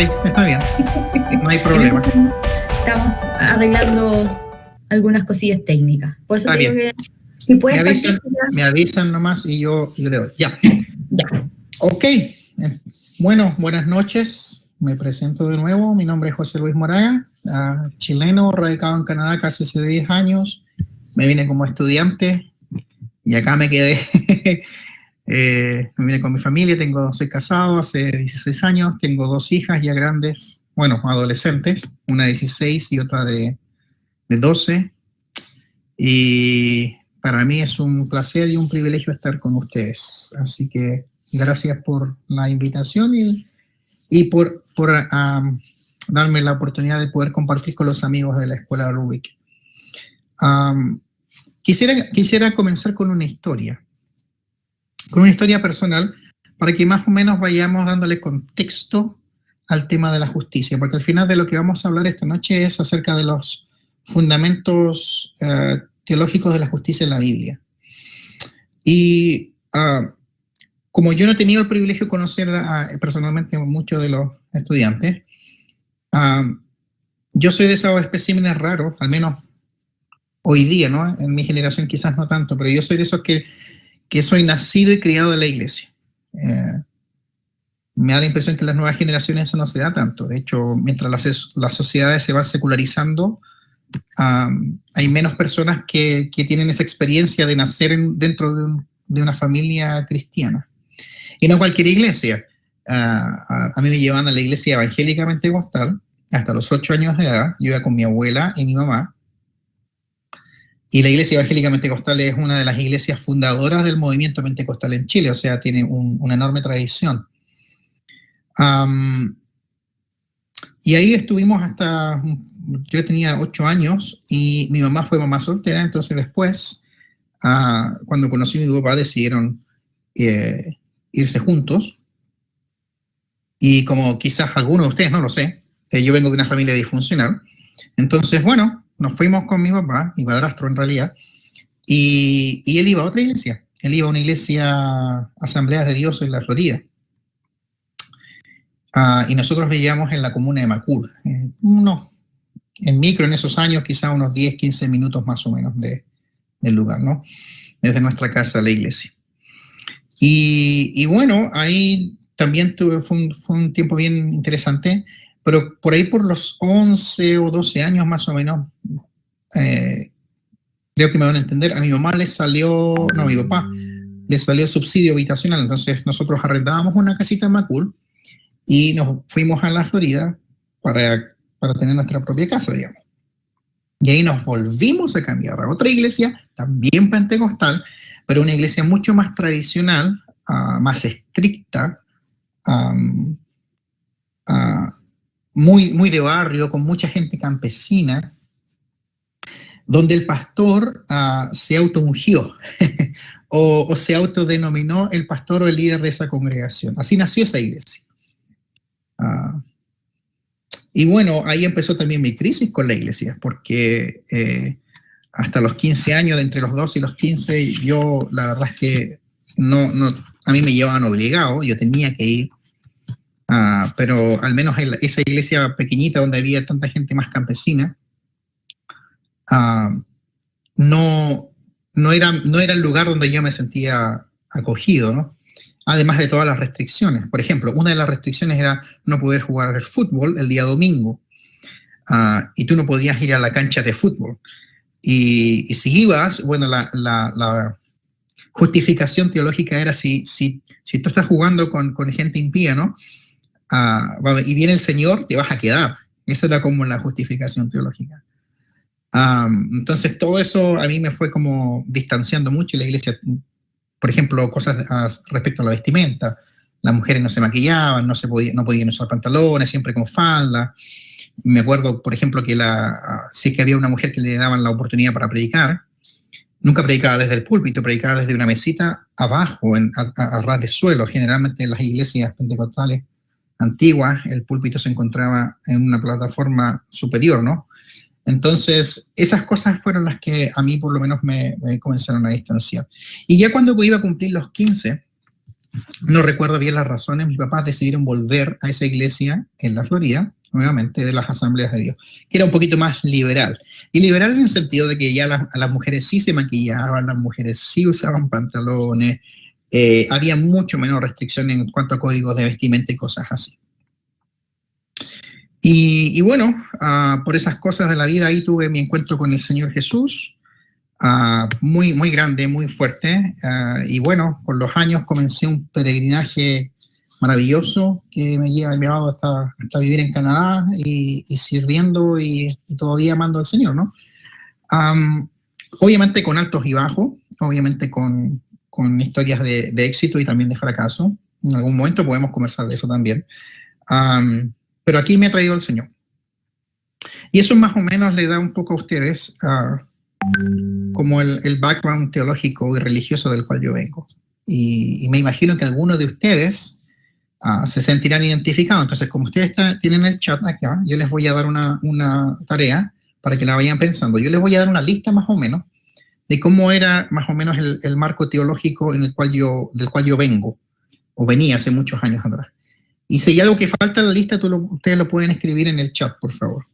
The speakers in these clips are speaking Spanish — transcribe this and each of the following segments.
está bien, no hay problema. Estamos arreglando algunas cosillas técnicas. Por eso Está te digo bien. que si puedes Me avisan nomás y yo le doy. Ya. Ya. Ok. Bueno, buenas noches. Me presento de nuevo. Mi nombre es José Luis Moraga, chileno, radicado en Canadá casi hace 10 años. Me vine como estudiante y acá me quedé. Me vine con mi familia, soy casado hace 16 años, tengo 2 hijas ya grandes, bueno, adolescentes, una de 16 y otra de 12. Y para mí es un placer y un privilegio estar con ustedes. Así que gracias por la invitación y por darme la oportunidad de poder compartir con los amigos de la Escuela Rubik. Quisiera comenzar con una historia personal, para que más o menos vayamos dándole contexto al tema de la justicia, porque al final de lo que vamos a hablar esta noche es acerca de los fundamentos teológicos de la justicia en la Biblia. Y como yo no he tenido el privilegio de conocer personalmente a muchos de los estudiantes, yo soy de esos especímenes raros, al menos hoy día, ¿no? En mi generación quizás no tanto, pero yo soy de esos que soy nacido y criado en la iglesia. Me da la impresión que en las nuevas generaciones eso no se da tanto. De hecho, mientras las sociedades se van secularizando, hay menos personas que tienen esa experiencia de nacer dentro de una familia cristiana. Y no cualquier iglesia. A mí me llevaban a la iglesia evangélica pentecostal hasta los 8 años de edad. Yo iba con mi abuela y mi mamá. Y la Iglesia Evangélica Pentecostal es una de las iglesias fundadoras del movimiento pentecostal en Chile, o sea, tiene una enorme tradición. Y ahí estuvimos yo tenía 8 años y mi mamá fue mamá soltera, entonces después, cuando conocí a mi papá, decidieron irse juntos. Y como quizás algunos de ustedes, no lo sé, yo vengo de una familia disfuncional, entonces, bueno, nos fuimos con mi papá, mi padrastro en realidad, y él iba a otra iglesia. Él iba a una iglesia, Asambleas de Dios en la Florida. Y nosotros vivíamos en la comuna de Macul. En micro, en esos años, quizá unos 10, 15 minutos más o menos del lugar, ¿no? Desde nuestra casa a la iglesia. Y bueno, ahí también fue un tiempo bien interesante, pero por ahí por los 11 o 12 años más o menos, creo que me van a entender, a mi mamá a mi papá le salió subsidio habitacional, entonces nosotros arrendábamos una casita en Macul y nos fuimos a la Florida para tener nuestra propia casa, digamos. Y ahí nos volvimos a cambiar a otra iglesia, también pentecostal, pero una iglesia mucho más tradicional, más estricta, muy de barrio, con mucha gente campesina, donde el pastor se autoungió o se autodenominó el pastor o el líder de esa congregación. Así nació esa iglesia. Y bueno, ahí empezó también mi crisis con la iglesia, porque hasta los 15 años, de entre los 12 y los 15, yo la verdad es que a mí me llevaban obligado, yo tenía que ir, pero al menos en esa iglesia pequeñita donde había tanta gente más campesina, no era el lugar donde yo me sentía acogido, ¿no? Además de todas las restricciones. Por ejemplo, una de las restricciones era no poder jugar al fútbol el día domingo, y tú no podías ir a la cancha de fútbol. Y si ibas, bueno, la justificación teológica era si tú estás jugando con gente impía, ¿no? Y viene el Señor, te vas a quedar. Esa era como la justificación teológica. Entonces todo eso a mí me fue como distanciando mucho. La iglesia, por ejemplo, cosas respecto a la vestimenta, las mujeres no se maquillaban, no podían usar pantalones, siempre con falda. Me acuerdo, por ejemplo, que sí que había una mujer que le daban la oportunidad para predicar, nunca predicaba desde el púlpito, predicaba desde una mesita abajo, a ras de suelo. Generalmente en las iglesias pentecostales antiguas el púlpito se encontraba en una plataforma superior, ¿no? Entonces, esas cosas fueron las que a mí por lo menos me comenzaron a distanciar. Y ya cuando iba a cumplir los 15, No recuerdo bien las razones. Mis papás decidieron volver a esa iglesia en la Florida, nuevamente, de las Asambleas de Dios, que era un poquito más liberal. Y liberal en el sentido de que ya las mujeres sí se maquillaban, las mujeres sí usaban pantalones, había mucho menos restricción en cuanto a códigos de vestimenta y cosas así. Y bueno, por esas cosas de la vida ahí tuve mi encuentro con el Señor Jesús, muy, muy grande, muy fuerte. Y bueno, por los años comencé un peregrinaje maravilloso que me ha llevado hasta vivir en Canadá y sirviendo y todavía amando al Señor, ¿no? Obviamente con altos y bajos, obviamente con historias de éxito y también de fracaso. En algún momento podemos conversar de eso también. Pero aquí me ha traído el Señor. Y eso más o menos le da un poco a ustedes como el background teológico y religioso del cual yo vengo. Y me imagino que algunos de ustedes se sentirán identificados. Entonces, como ustedes tienen el chat acá, yo les voy a dar una tarea para que la vayan pensando. Yo les voy a dar una lista más o menos de cómo era más o menos el marco teológico del cual yo vengo, o venía hace muchos años atrás. Y si hay algo que falta en la lista, ustedes lo pueden escribir en el chat, por favor.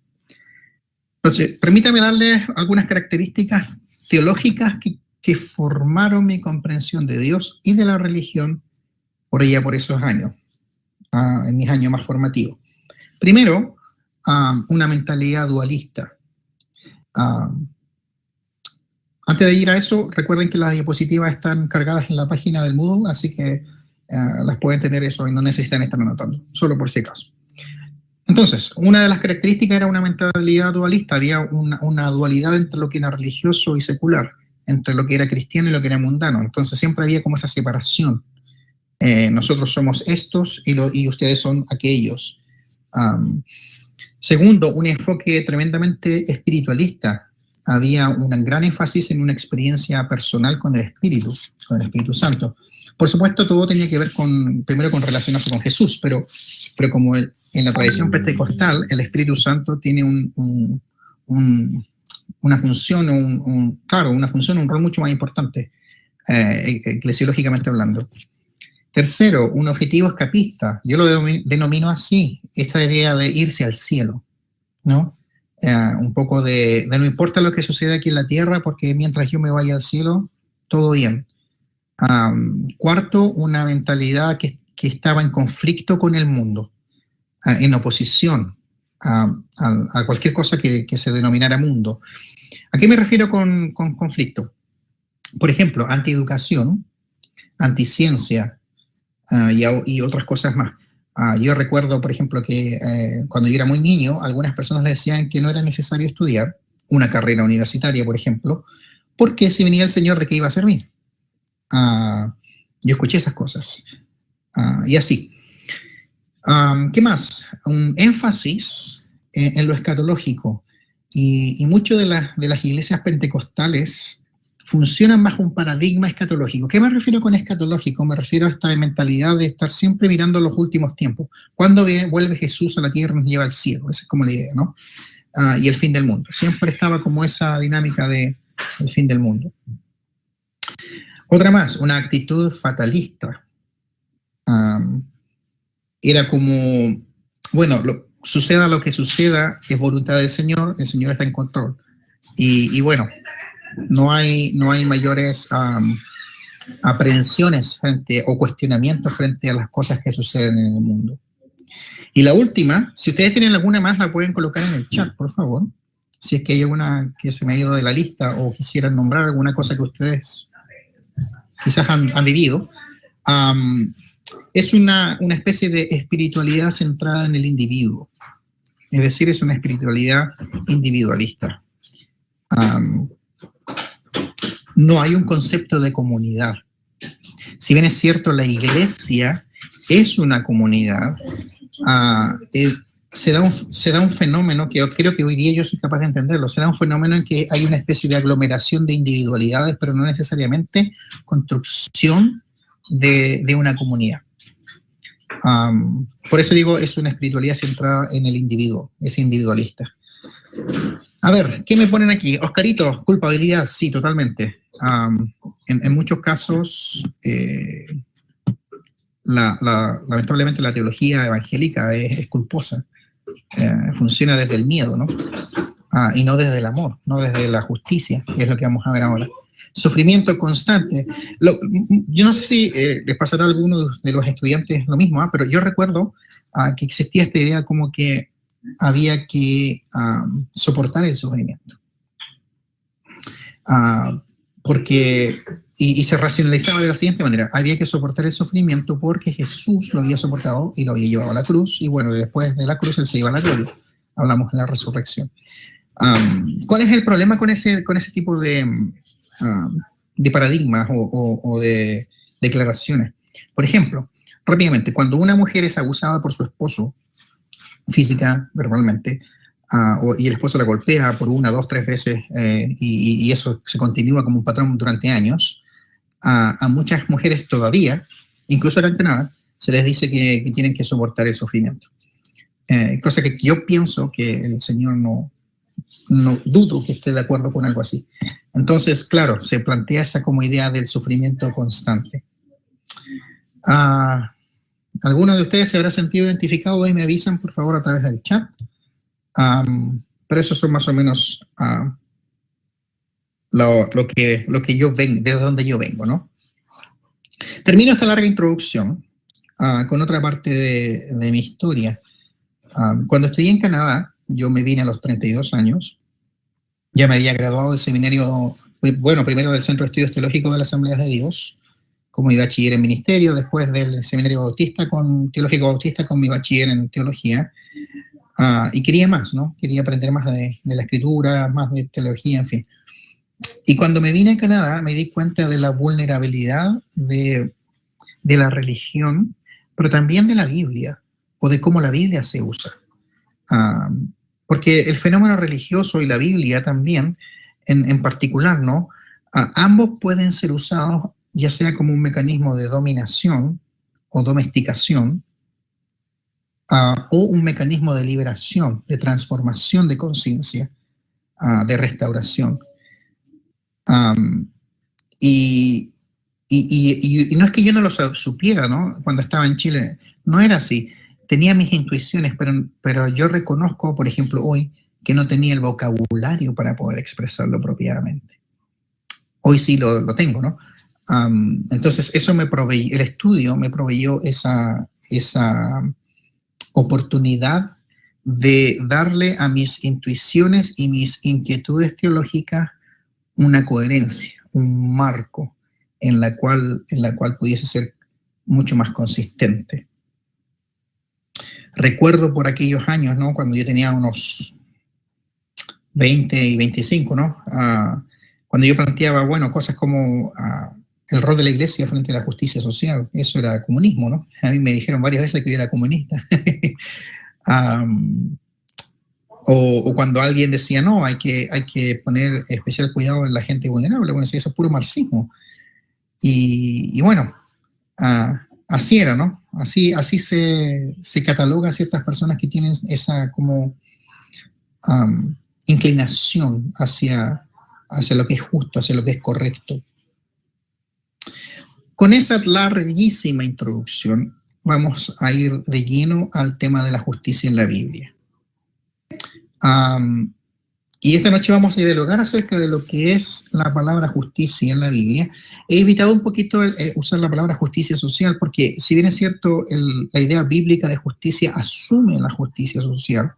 Entonces, permítame darles algunas características teológicas que formaron mi comprensión de Dios y de la religión por esos años, en mis años más formativos. Primero, una mentalidad dualista. Antes de ir a eso, recuerden que las diapositivas están cargadas en la página del Moodle, así que las pueden tener eso y no necesitan estar anotando, solo por si acaso. Entonces, una de las características era una mentalidad dualista. Había una dualidad entre lo que era religioso y secular, entre lo que era cristiano y lo que era mundano. Entonces, siempre había como esa separación. Nosotros somos estos y ustedes son aquellos. Segundo, un enfoque tremendamente espiritualista. Había un gran énfasis en una experiencia personal con el Espíritu Santo. Por supuesto, todo tenía que ver primero con relacionarse con Jesús, pero como en la tradición pentecostal, el Espíritu Santo tiene una función, un rol mucho más importante, eclesiológicamente hablando. Tercero, un objetivo escapista. Yo lo denomino así, esta idea de irse al cielo, ¿no? Un poco de no importa lo que suceda aquí en la tierra, porque mientras yo me vaya al cielo, todo bien. Cuarto, una mentalidad que estaba en conflicto con el mundo, en oposición a cualquier cosa que se denominara mundo. ¿A qué me refiero con conflicto? Por ejemplo, antieducación, anticiencia y otras cosas más. Yo recuerdo, por ejemplo, que cuando yo era muy niño, algunas personas le decían que no era necesario estudiar una carrera universitaria, por ejemplo, porque si venía el Señor, ¿de qué iba a servir? Yo escuché esas cosas. Y así. ¿Qué más? Un énfasis en lo escatológico. Y muchas de las iglesias pentecostales funcionan bajo un paradigma escatológico. ¿Qué me refiero con escatológico? Me refiero a esta mentalidad de estar siempre mirando los últimos tiempos. ¿Cuándo vuelve Jesús a la tierra y nos lleva al cielo? Esa es como la idea, ¿no? Y el fin del mundo. Siempre estaba como esa dinámica del fin del mundo. Otra más, una actitud fatalista. Era como, bueno, suceda lo que suceda, es voluntad del Señor, el Señor está en control. Y bueno, no hay mayores aprehensiones o cuestionamientos frente a las cosas que suceden en el mundo. Y la última, si ustedes tienen alguna más, la pueden colocar en el chat, por favor. Si es que hay alguna que se me ha ido de la lista o quisieran nombrar alguna cosa que ustedes quizás han vivido. Es una especie de espiritualidad centrada en el individuo. Es decir, es una espiritualidad individualista. No hay un concepto de comunidad. Si bien es cierto, la iglesia es una comunidad, se da un fenómeno que yo creo que hoy día yo soy capaz de entenderlo. Se da un fenómeno en que hay una especie de aglomeración de individualidades, pero no necesariamente construcción de una comunidad. Por eso digo, es una espiritualidad centrada en el individuo, es individualista. A ver, ¿qué me ponen aquí? Oscarito, culpabilidad, sí, totalmente. En muchos casos lamentablemente la teología evangélica es culposa. Funciona desde el miedo, ¿no? Y no desde el amor, no desde la justicia, que es lo que vamos a ver ahora. Sufrimiento constante. Yo no sé si les pasará a alguno de los estudiantes lo mismo, pero yo recuerdo que existía esta idea como que había que soportar el sufrimiento. Porque, y se racionalizaba de la siguiente manera: había que soportar el sufrimiento porque Jesús lo había soportado y lo había llevado a la cruz, y bueno, después de la cruz él se iba a la gloria. Hablamos de la resurrección. ¿Cuál es el problema con ese tipo de paradigmas o de declaraciones? Por ejemplo, rápidamente, cuando una mujer es abusada por su esposo física, verbalmente, y el esposo la golpea por 1, 2, 3 veces, y eso se continúa como un patrón durante años, a muchas mujeres todavía, incluso en Canadá, se les dice que tienen que soportar el sufrimiento. Cosa que yo pienso que el Señor no dudo que esté de acuerdo con algo así. Entonces, claro, se plantea esa como idea del sufrimiento constante. ¿Alguno de ustedes se habrá sentido identificado? Ahí me avisan, por favor, a través del chat. Pero esos son más o menos lo que yo vengo, de donde yo vengo, ¿no? Termino esta larga introducción con otra parte de mi historia. Cuando estudié en Canadá, yo me vine a los 32 años. Ya me había graduado del seminario, bueno, primero del Centro de Estudios Teológicos de la Asamblea de Dios, como mi bachiller en ministerio, después del seminario teológico bautista con mi bachiller en teología. Y quería más, ¿no? Quería aprender más de la escritura, más de teología, en fin. Y cuando me vine a Canadá me di cuenta de la vulnerabilidad de la religión, pero también de la Biblia, o de cómo la Biblia se usa. Porque el fenómeno religioso y la Biblia también, en particular, ¿no? Ambos pueden ser usados ya sea como un mecanismo de dominación o domesticación, o un mecanismo de liberación, de transformación de conciencia, de restauración. Y no es que yo no lo supiera, ¿no? Cuando estaba en Chile, no era así. Tenía mis intuiciones, pero yo reconozco, por ejemplo, hoy, que no tenía el vocabulario para poder expresarlo propiamente. Hoy sí lo tengo, ¿no? Entonces, eso el estudio me proveyó esa oportunidad de darle a mis intuiciones y mis inquietudes teológicas una coherencia, un marco en la cual pudiese ser mucho más consistente. Recuerdo por aquellos años, ¿no? Cuando yo tenía unos 20 y 25, ¿no? Cuando yo planteaba, bueno, cosas como el rol de la iglesia frente a la justicia social, eso era comunismo, ¿no? A mí me dijeron varias veces que yo era comunista. O cuando alguien decía, no, hay que poner especial cuidado en la gente vulnerable, bueno, eso es puro marxismo. Y bueno, así era, ¿no? Así se cataloga a ciertas personas que tienen esa como inclinación hacia lo que es justo, hacia lo que es correcto. Con esa larguísima introducción, vamos a ir de lleno al tema de la justicia en la Biblia. Y esta noche vamos a dialogar acerca de lo que es la palabra justicia en la Biblia. He evitado un poquito usar la palabra justicia social, porque si bien es cierto, la idea bíblica de justicia asume la justicia social,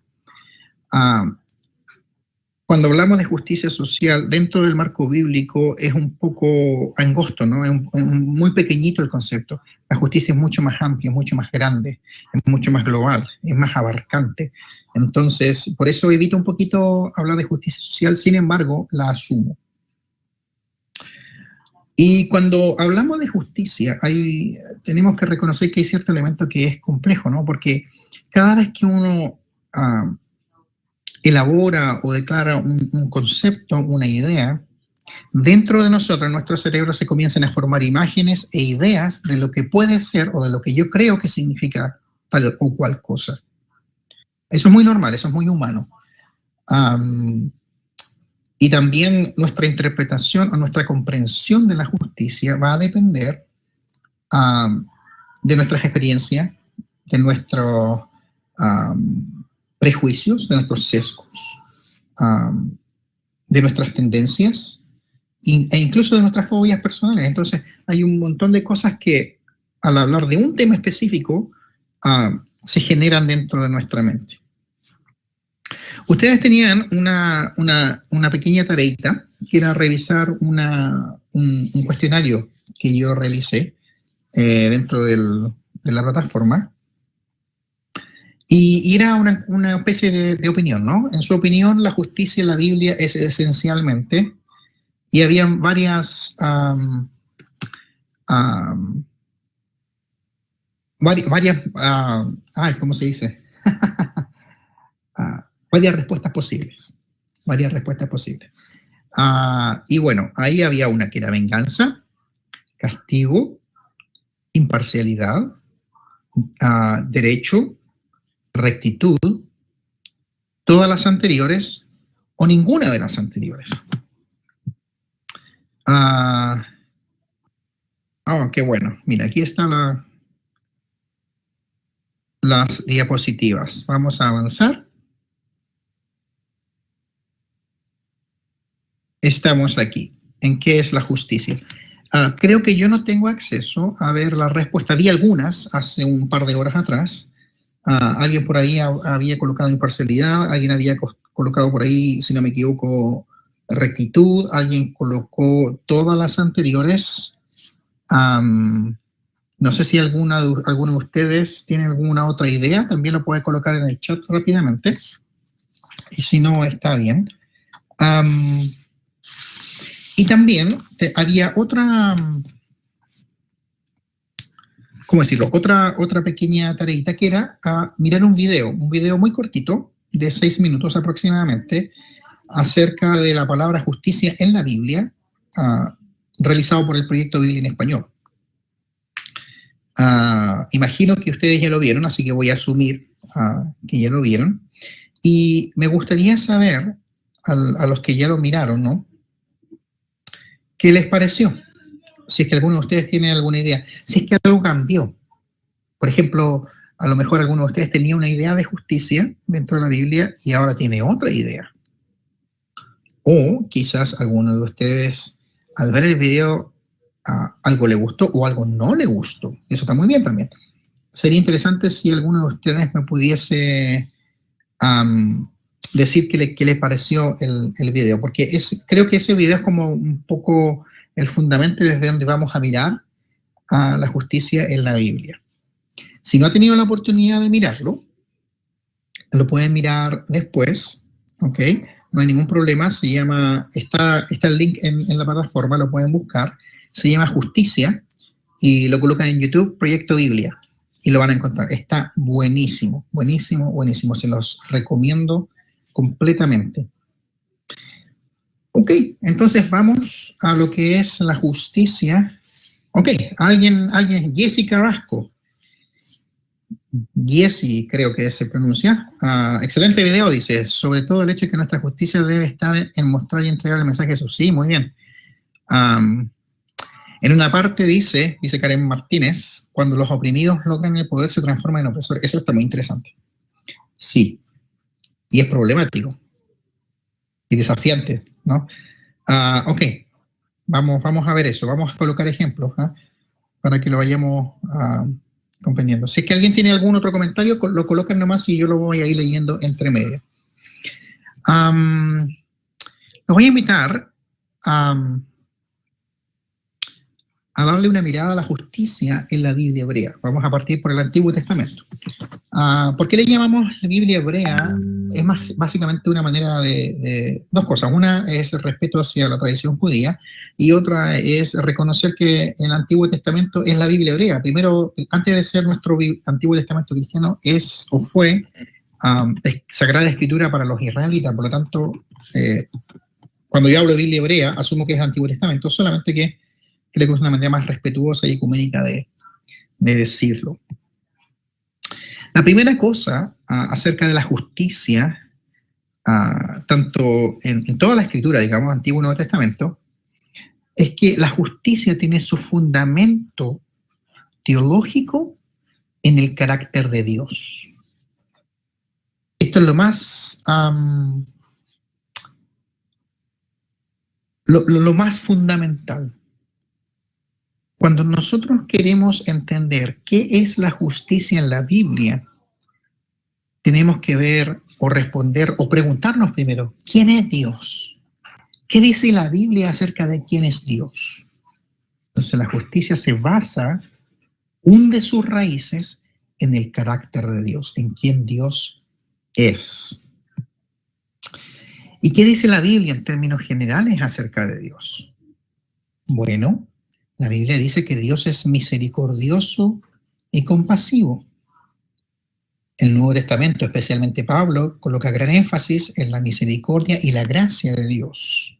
cuando hablamos de justicia social, dentro del marco bíblico es un poco angosto, ¿no? Es muy pequeñito el concepto. La justicia es mucho más amplia, mucho más grande, es mucho más global, es más abarcante. Entonces, por eso evito un poquito hablar de justicia social, sin embargo, la asumo. Y cuando hablamos de justicia, tenemos que reconocer que hay cierto elemento que es complejo, ¿no? Porque cada vez que uno elabora o declara un concepto, una idea, dentro de nosotros, en nuestro cerebro, se comienzan a formar imágenes e ideas de lo que puede ser o de lo que yo creo que significa tal o cual cosa. Eso es muy normal, eso es muy humano. Y también nuestra interpretación o nuestra comprensión de la justicia va a depender de nuestras experiencias, de nuestros prejuicios, de nuestros sesgos, de nuestras tendencias e incluso de nuestras fobias personales. Entonces, hay un montón de cosas que, al hablar de un tema específico, se generan dentro de nuestra mente. Ustedes tenían una pequeña tareita, que era revisar un cuestionario que yo realicé dentro de la plataforma, y era una especie de opinión, ¿no? En su opinión, la justicia en la Biblia es esencialmente, y habían varias ¿cómo se dice? Varias respuestas posibles. Varias respuestas posibles. Y bueno, ahí había una que era venganza, castigo, imparcialidad, derecho, rectitud, todas las anteriores o ninguna de las anteriores. Qué bueno. Mira, aquí están las diapositivas. Vamos a avanzar. Estamos aquí. ¿En qué es la justicia? Creo que yo no tengo acceso a ver la respuesta. Vi algunas hace un par de horas atrás. Alguien por ahí había colocado imparcialidad, alguien había colocado por ahí, si no me equivoco, rectitud, alguien colocó todas las anteriores. No sé si alguno de ustedes tiene alguna otra idea, también lo puede colocar en el chat rápidamente. Y si no, está bien. Y también había otra, ¿cómo decirlo? Otra pequeña tareita que era mirar un video muy cortito, de 6 minutos aproximadamente, acerca de la palabra justicia en la Biblia, realizado por el Proyecto Biblia en Español. Imagino que ustedes ya lo vieron, así que voy a asumir que ya lo vieron. Y me gustaría saber, a los que ya lo miraron, ¿no? ¿Qué les pareció? Si es que alguno de ustedes tiene alguna idea. Si es que algo cambió. Por ejemplo, a lo mejor alguno de ustedes tenía una idea de justicia dentro de la Biblia y ahora tiene otra idea. O quizás alguno de ustedes, al ver el video, algo le gustó o algo no le gustó. Eso está muy bien también. Sería interesante si alguno de ustedes me pudiese decir qué le pareció el video, porque creo que ese video es como un poco el fundamento desde donde vamos a mirar a la justicia en la Biblia. Si no ha tenido la oportunidad de mirarlo, lo pueden mirar después, ¿ok? No hay ningún problema, está el link en la plataforma, lo pueden buscar, se llama Justicia, y lo colocan en YouTube, Proyecto Biblia, y lo van a encontrar. Está buenísimo, buenísimo, buenísimo, se los recomiendo completamente. Ok, entonces vamos a lo que es la justicia. Ok, alguien, Jessy Carrasco. Jessy, creo que se pronuncia. Excelente video, dice. Sobre todo el hecho de que nuestra justicia debe estar en mostrar y entregar el mensaje de Jesús. Sí, muy bien. En una parte dice Karen Martínez, cuando los oprimidos logran el poder se transforman en opresores. Eso está muy interesante. Sí. Y es problemático. Y desafiante, ¿no? Ok. Vamos a ver eso. Vamos a colocar ejemplos para que lo vayamos comprendiendo. Si es que alguien tiene algún otro comentario, lo colocan nomás y yo lo voy a ir leyendo entre medio. Los voy a invitar a darle una mirada a la justicia en la Biblia hebrea. Vamos a partir por el Antiguo Testamento. ¿Por qué le llamamos la Biblia hebrea? Es básicamente una manera de dos cosas. Una es el respeto hacia la tradición judía y otra es reconocer que el Antiguo Testamento es la Biblia hebrea. Primero, antes de ser nuestro Antiguo Testamento cristiano, es o fue Sagrada Escritura para los israelitas. Por lo tanto, cuando yo hablo de Biblia hebrea, asumo que es el Antiguo Testamento, solamente que creo que es una manera más respetuosa y ecuménica de decirlo. La primera cosa acerca de la justicia, tanto en toda la escritura, digamos, Antiguo y Nuevo Testamento, es que la justicia tiene su fundamento teológico en el carácter de Dios. Esto es lo más, lo más fundamental. Cuando nosotros queremos entender qué es la justicia en la Biblia, tenemos que ver o responder o preguntarnos primero, ¿quién es Dios? ¿Qué dice la Biblia acerca de quién es Dios? Entonces la justicia se basa, hunde sus raíces en el carácter de Dios, en quién Dios es. ¿Y qué dice la Biblia en términos generales acerca de Dios? Bueno, la Biblia dice que Dios es misericordioso y compasivo. El Nuevo Testamento, especialmente Pablo, coloca gran énfasis en la misericordia y la gracia de Dios.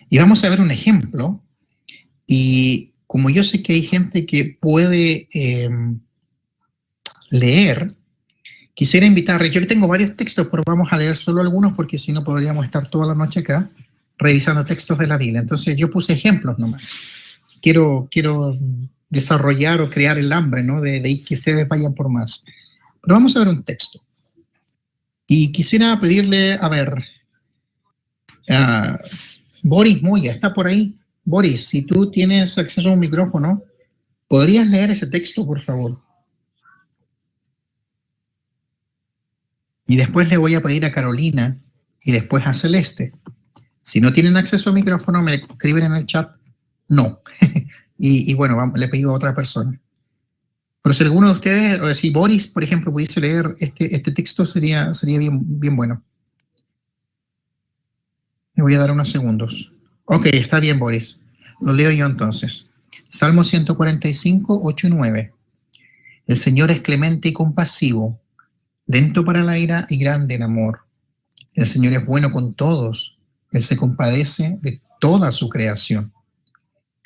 Y vamos a ver un ejemplo. Y como yo sé que hay gente que puede leer, quisiera invitarles, yo tengo varios textos, pero vamos a leer solo algunos porque si no podríamos estar toda la noche acá revisando textos de la Biblia. Entonces yo puse ejemplos nomás. Quiero desarrollar o crear el hambre, ¿no? de que ustedes vayan por más. Pero vamos a ver un texto. Y quisiera pedirle, a ver, Boris Moya, ¿está por ahí? Boris, si tú tienes acceso a un micrófono, ¿podrías leer ese texto, por favor? Y después le voy a pedir a Carolina y después a Celeste. Si no tienen acceso al micrófono, me escriben en el chat, no. y bueno, le pido a otra persona. Pero si alguno de ustedes, o si Boris, por ejemplo, pudiese leer este texto, sería bien bueno. Me voy a dar unos segundos. Ok, está bien, Boris. Lo leo yo entonces. Salmo 145, 8 y 9. El Señor es clemente y compasivo, lento para la ira y grande en amor. El Señor es bueno con todos. Él se compadece de toda su creación.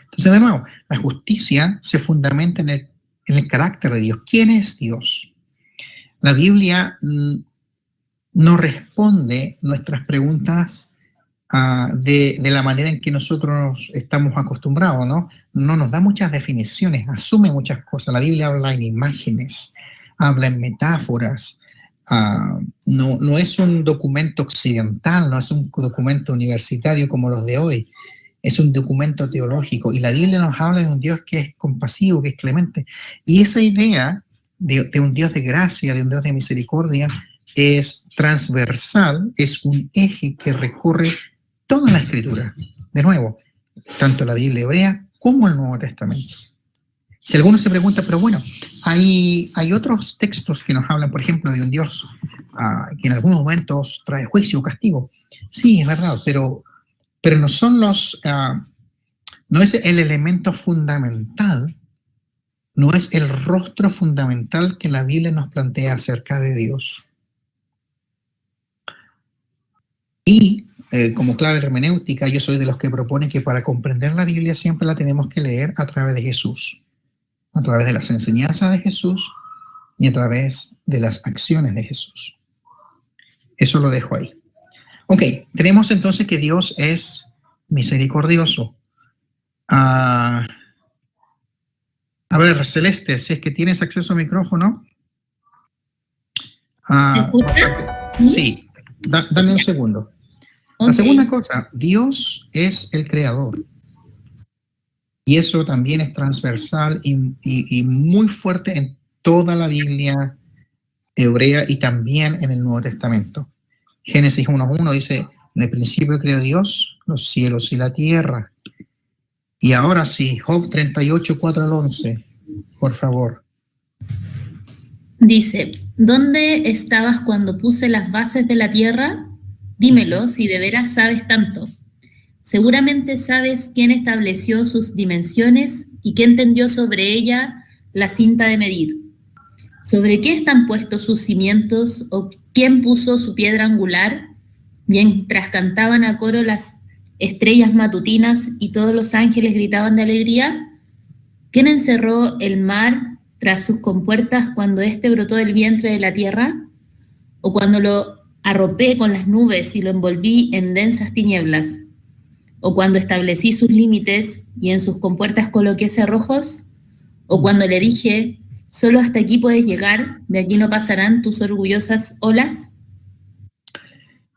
Entonces, de nuevo, la justicia se fundamenta en el carácter de Dios. ¿Quién es Dios? La Biblia no responde nuestras preguntas de la manera en que nosotros estamos acostumbrados, ¿no? No nos da muchas definiciones, asume muchas cosas. La Biblia habla en imágenes, habla en metáforas. No es un documento occidental, no es un documento universitario como los de hoy, es un documento teológico. Y la Biblia nos habla de un Dios que es compasivo, que es clemente. Y esa idea de un Dios de gracia, de un Dios de misericordia, es transversal, es un eje que recorre toda la Escritura. De nuevo, tanto la Biblia hebrea como el Nuevo Testamento. Si alguno se pregunta, pero bueno, hay otros textos que nos hablan, por ejemplo, de un Dios que en algunos momentos trae juicio o castigo. Sí, es verdad, pero no son no es el elemento fundamental, no es el rostro fundamental que la Biblia nos plantea acerca de Dios. Y como clave hermenéutica, yo soy de los que propone que para comprender la Biblia siempre la tenemos que leer a través de Jesús, a través de las enseñanzas de Jesús y a través de las acciones de Jesús. Eso lo dejo ahí. Ok, tenemos entonces que Dios es misericordioso. A ver, Celeste, si es que tienes acceso al micrófono. ¿Se escucha? Sí, dame un segundo. Okay. La segunda cosa, Dios es el creador. Y eso también es transversal y muy fuerte en toda la Biblia hebrea y también en el Nuevo Testamento. Génesis 1:1 dice, en el principio creó Dios los cielos y la tierra. Y ahora sí, Job 38, 4 al 11, por favor. Dice, ¿dónde estabas cuando puse las bases de la tierra? Dímelo, si de veras sabes tanto. Seguramente sabes quién estableció sus dimensiones y quién tendió sobre ella la cinta de medir. ¿Sobre qué están puestos sus cimientos o quién puso su piedra angular? Mientras cantaban a coro las estrellas matutinas y todos los ángeles gritaban de alegría. ¿Quién encerró el mar tras sus compuertas cuando éste brotó del vientre de la tierra? ¿O cuando lo arropé con las nubes y lo envolví en densas tinieblas? ¿O cuando establecí sus límites y en sus compuertas coloqué cerrojos? O cuando le dije, solo hasta aquí puedes llegar, de aquí no pasarán tus orgullosas olas.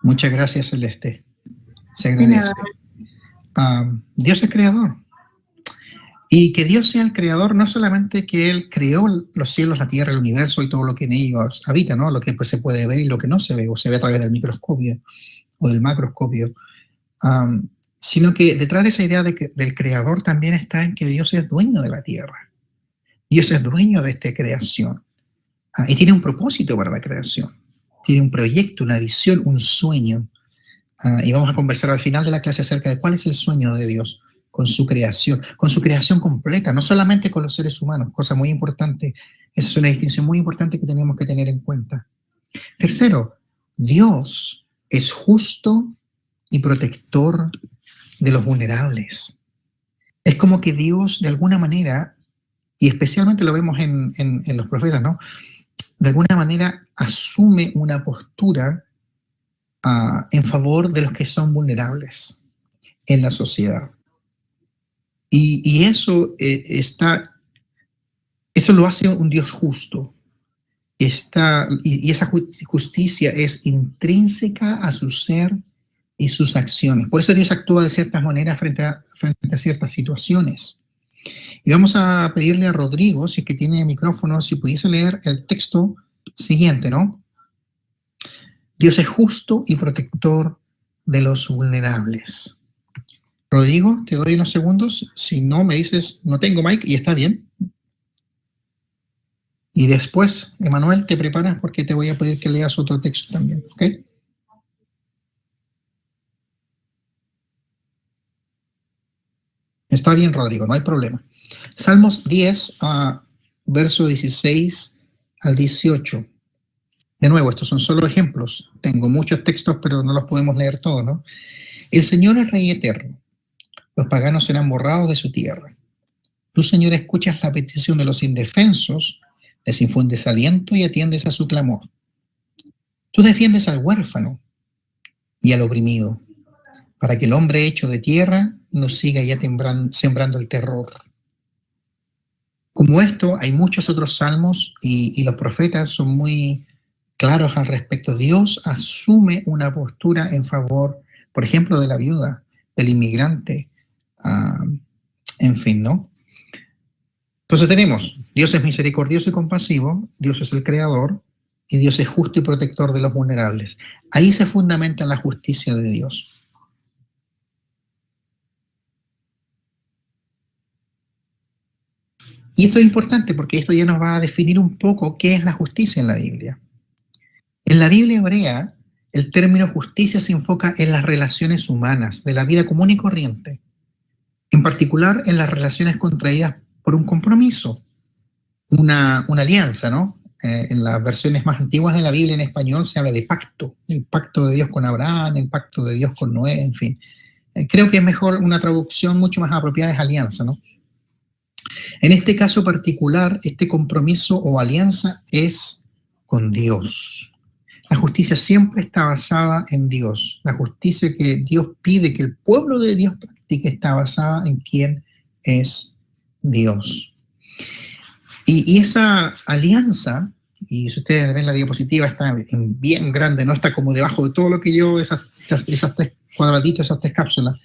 Muchas gracias, Celeste. Se De agradece. nada. Dios es creador. Y que Dios sea el creador, no solamente que Él creó los cielos, la tierra, el universo y todo lo que en ellos habita, ¿no? Lo que pues, se puede ver y lo que no se ve, o se ve a través del microscopio o del macroscopio, sino que detrás de esa idea del creador también está en que Dios es dueño de la tierra. Dios es dueño de esta creación. Y tiene un propósito para la creación. Tiene un proyecto, una visión, un sueño. Y vamos a conversar al final de la clase acerca de cuál es el sueño de Dios con su creación completa, no solamente con los seres humanos, cosa muy importante. Esa es una distinción muy importante que tenemos que tener en cuenta. Tercero, Dios es justo y protector de los vulnerables. Es como que Dios, de alguna manera, y especialmente lo vemos en los profetas, ¿no? De alguna manera asume una postura en favor de los que son vulnerables en la sociedad. Y eso eso lo hace un Dios justo. Y esa justicia es intrínseca a su ser y sus acciones. Por eso Dios actúa de ciertas maneras frente a ciertas situaciones. Y vamos a pedirle a Rodrigo, si es que tiene micrófono, si pudiese leer el texto siguiente, ¿no? Dios es justo y protector de los vulnerables. Rodrigo, te doy unos segundos. Si no, me dices, no tengo mic, y está bien. Y después, Emanuel, te preparas porque te voy a pedir que leas otro texto también, ¿ok? Está bien, Rodrigo, no hay problema. Salmos 10, verso 16 al 18. De nuevo, estos son solo ejemplos. Tengo muchos textos, pero no los podemos leer todos, ¿no? El Señor es Rey eterno. Los paganos serán borrados de su tierra. Tú, Señor, escuchas la petición de los indefensos, les infundes aliento y atiendes a su clamor. Tú defiendes al huérfano y al oprimido, para que el hombre hecho de tierra no siga ya sembrando el terror. Como esto, hay muchos otros salmos y los profetas son muy claros al respecto. Dios asume una postura en favor, por ejemplo, de la viuda, del inmigrante, en fin, ¿no? Entonces tenemos, Dios es misericordioso y compasivo, Dios es el creador, y Dios es justo y protector de los vulnerables. Ahí se fundamenta la justicia de Dios. Y esto es importante porque esto ya nos va a definir un poco qué es la justicia en la Biblia. En la Biblia hebrea, el término justicia se enfoca en las relaciones humanas, de la vida común y corriente. En particular, en las relaciones contraídas por un compromiso, una alianza, ¿no? En las versiones más antiguas de la Biblia en español se habla de pacto, el pacto de Dios con Abraham, el pacto de Dios con Noé, en fin. Creo que es mejor una traducción mucho más apropiada es alianza, ¿no? En este caso particular, este compromiso o alianza es con Dios. La justicia siempre está basada en Dios. La justicia que Dios pide que el pueblo de Dios practique está basada en quién es Dios. Y esa alianza, y si ustedes ven la diapositiva, está bien grande, ¿no? Está como debajo de todo lo que yo, esas tres cuadraditos, esas tres cápsulas.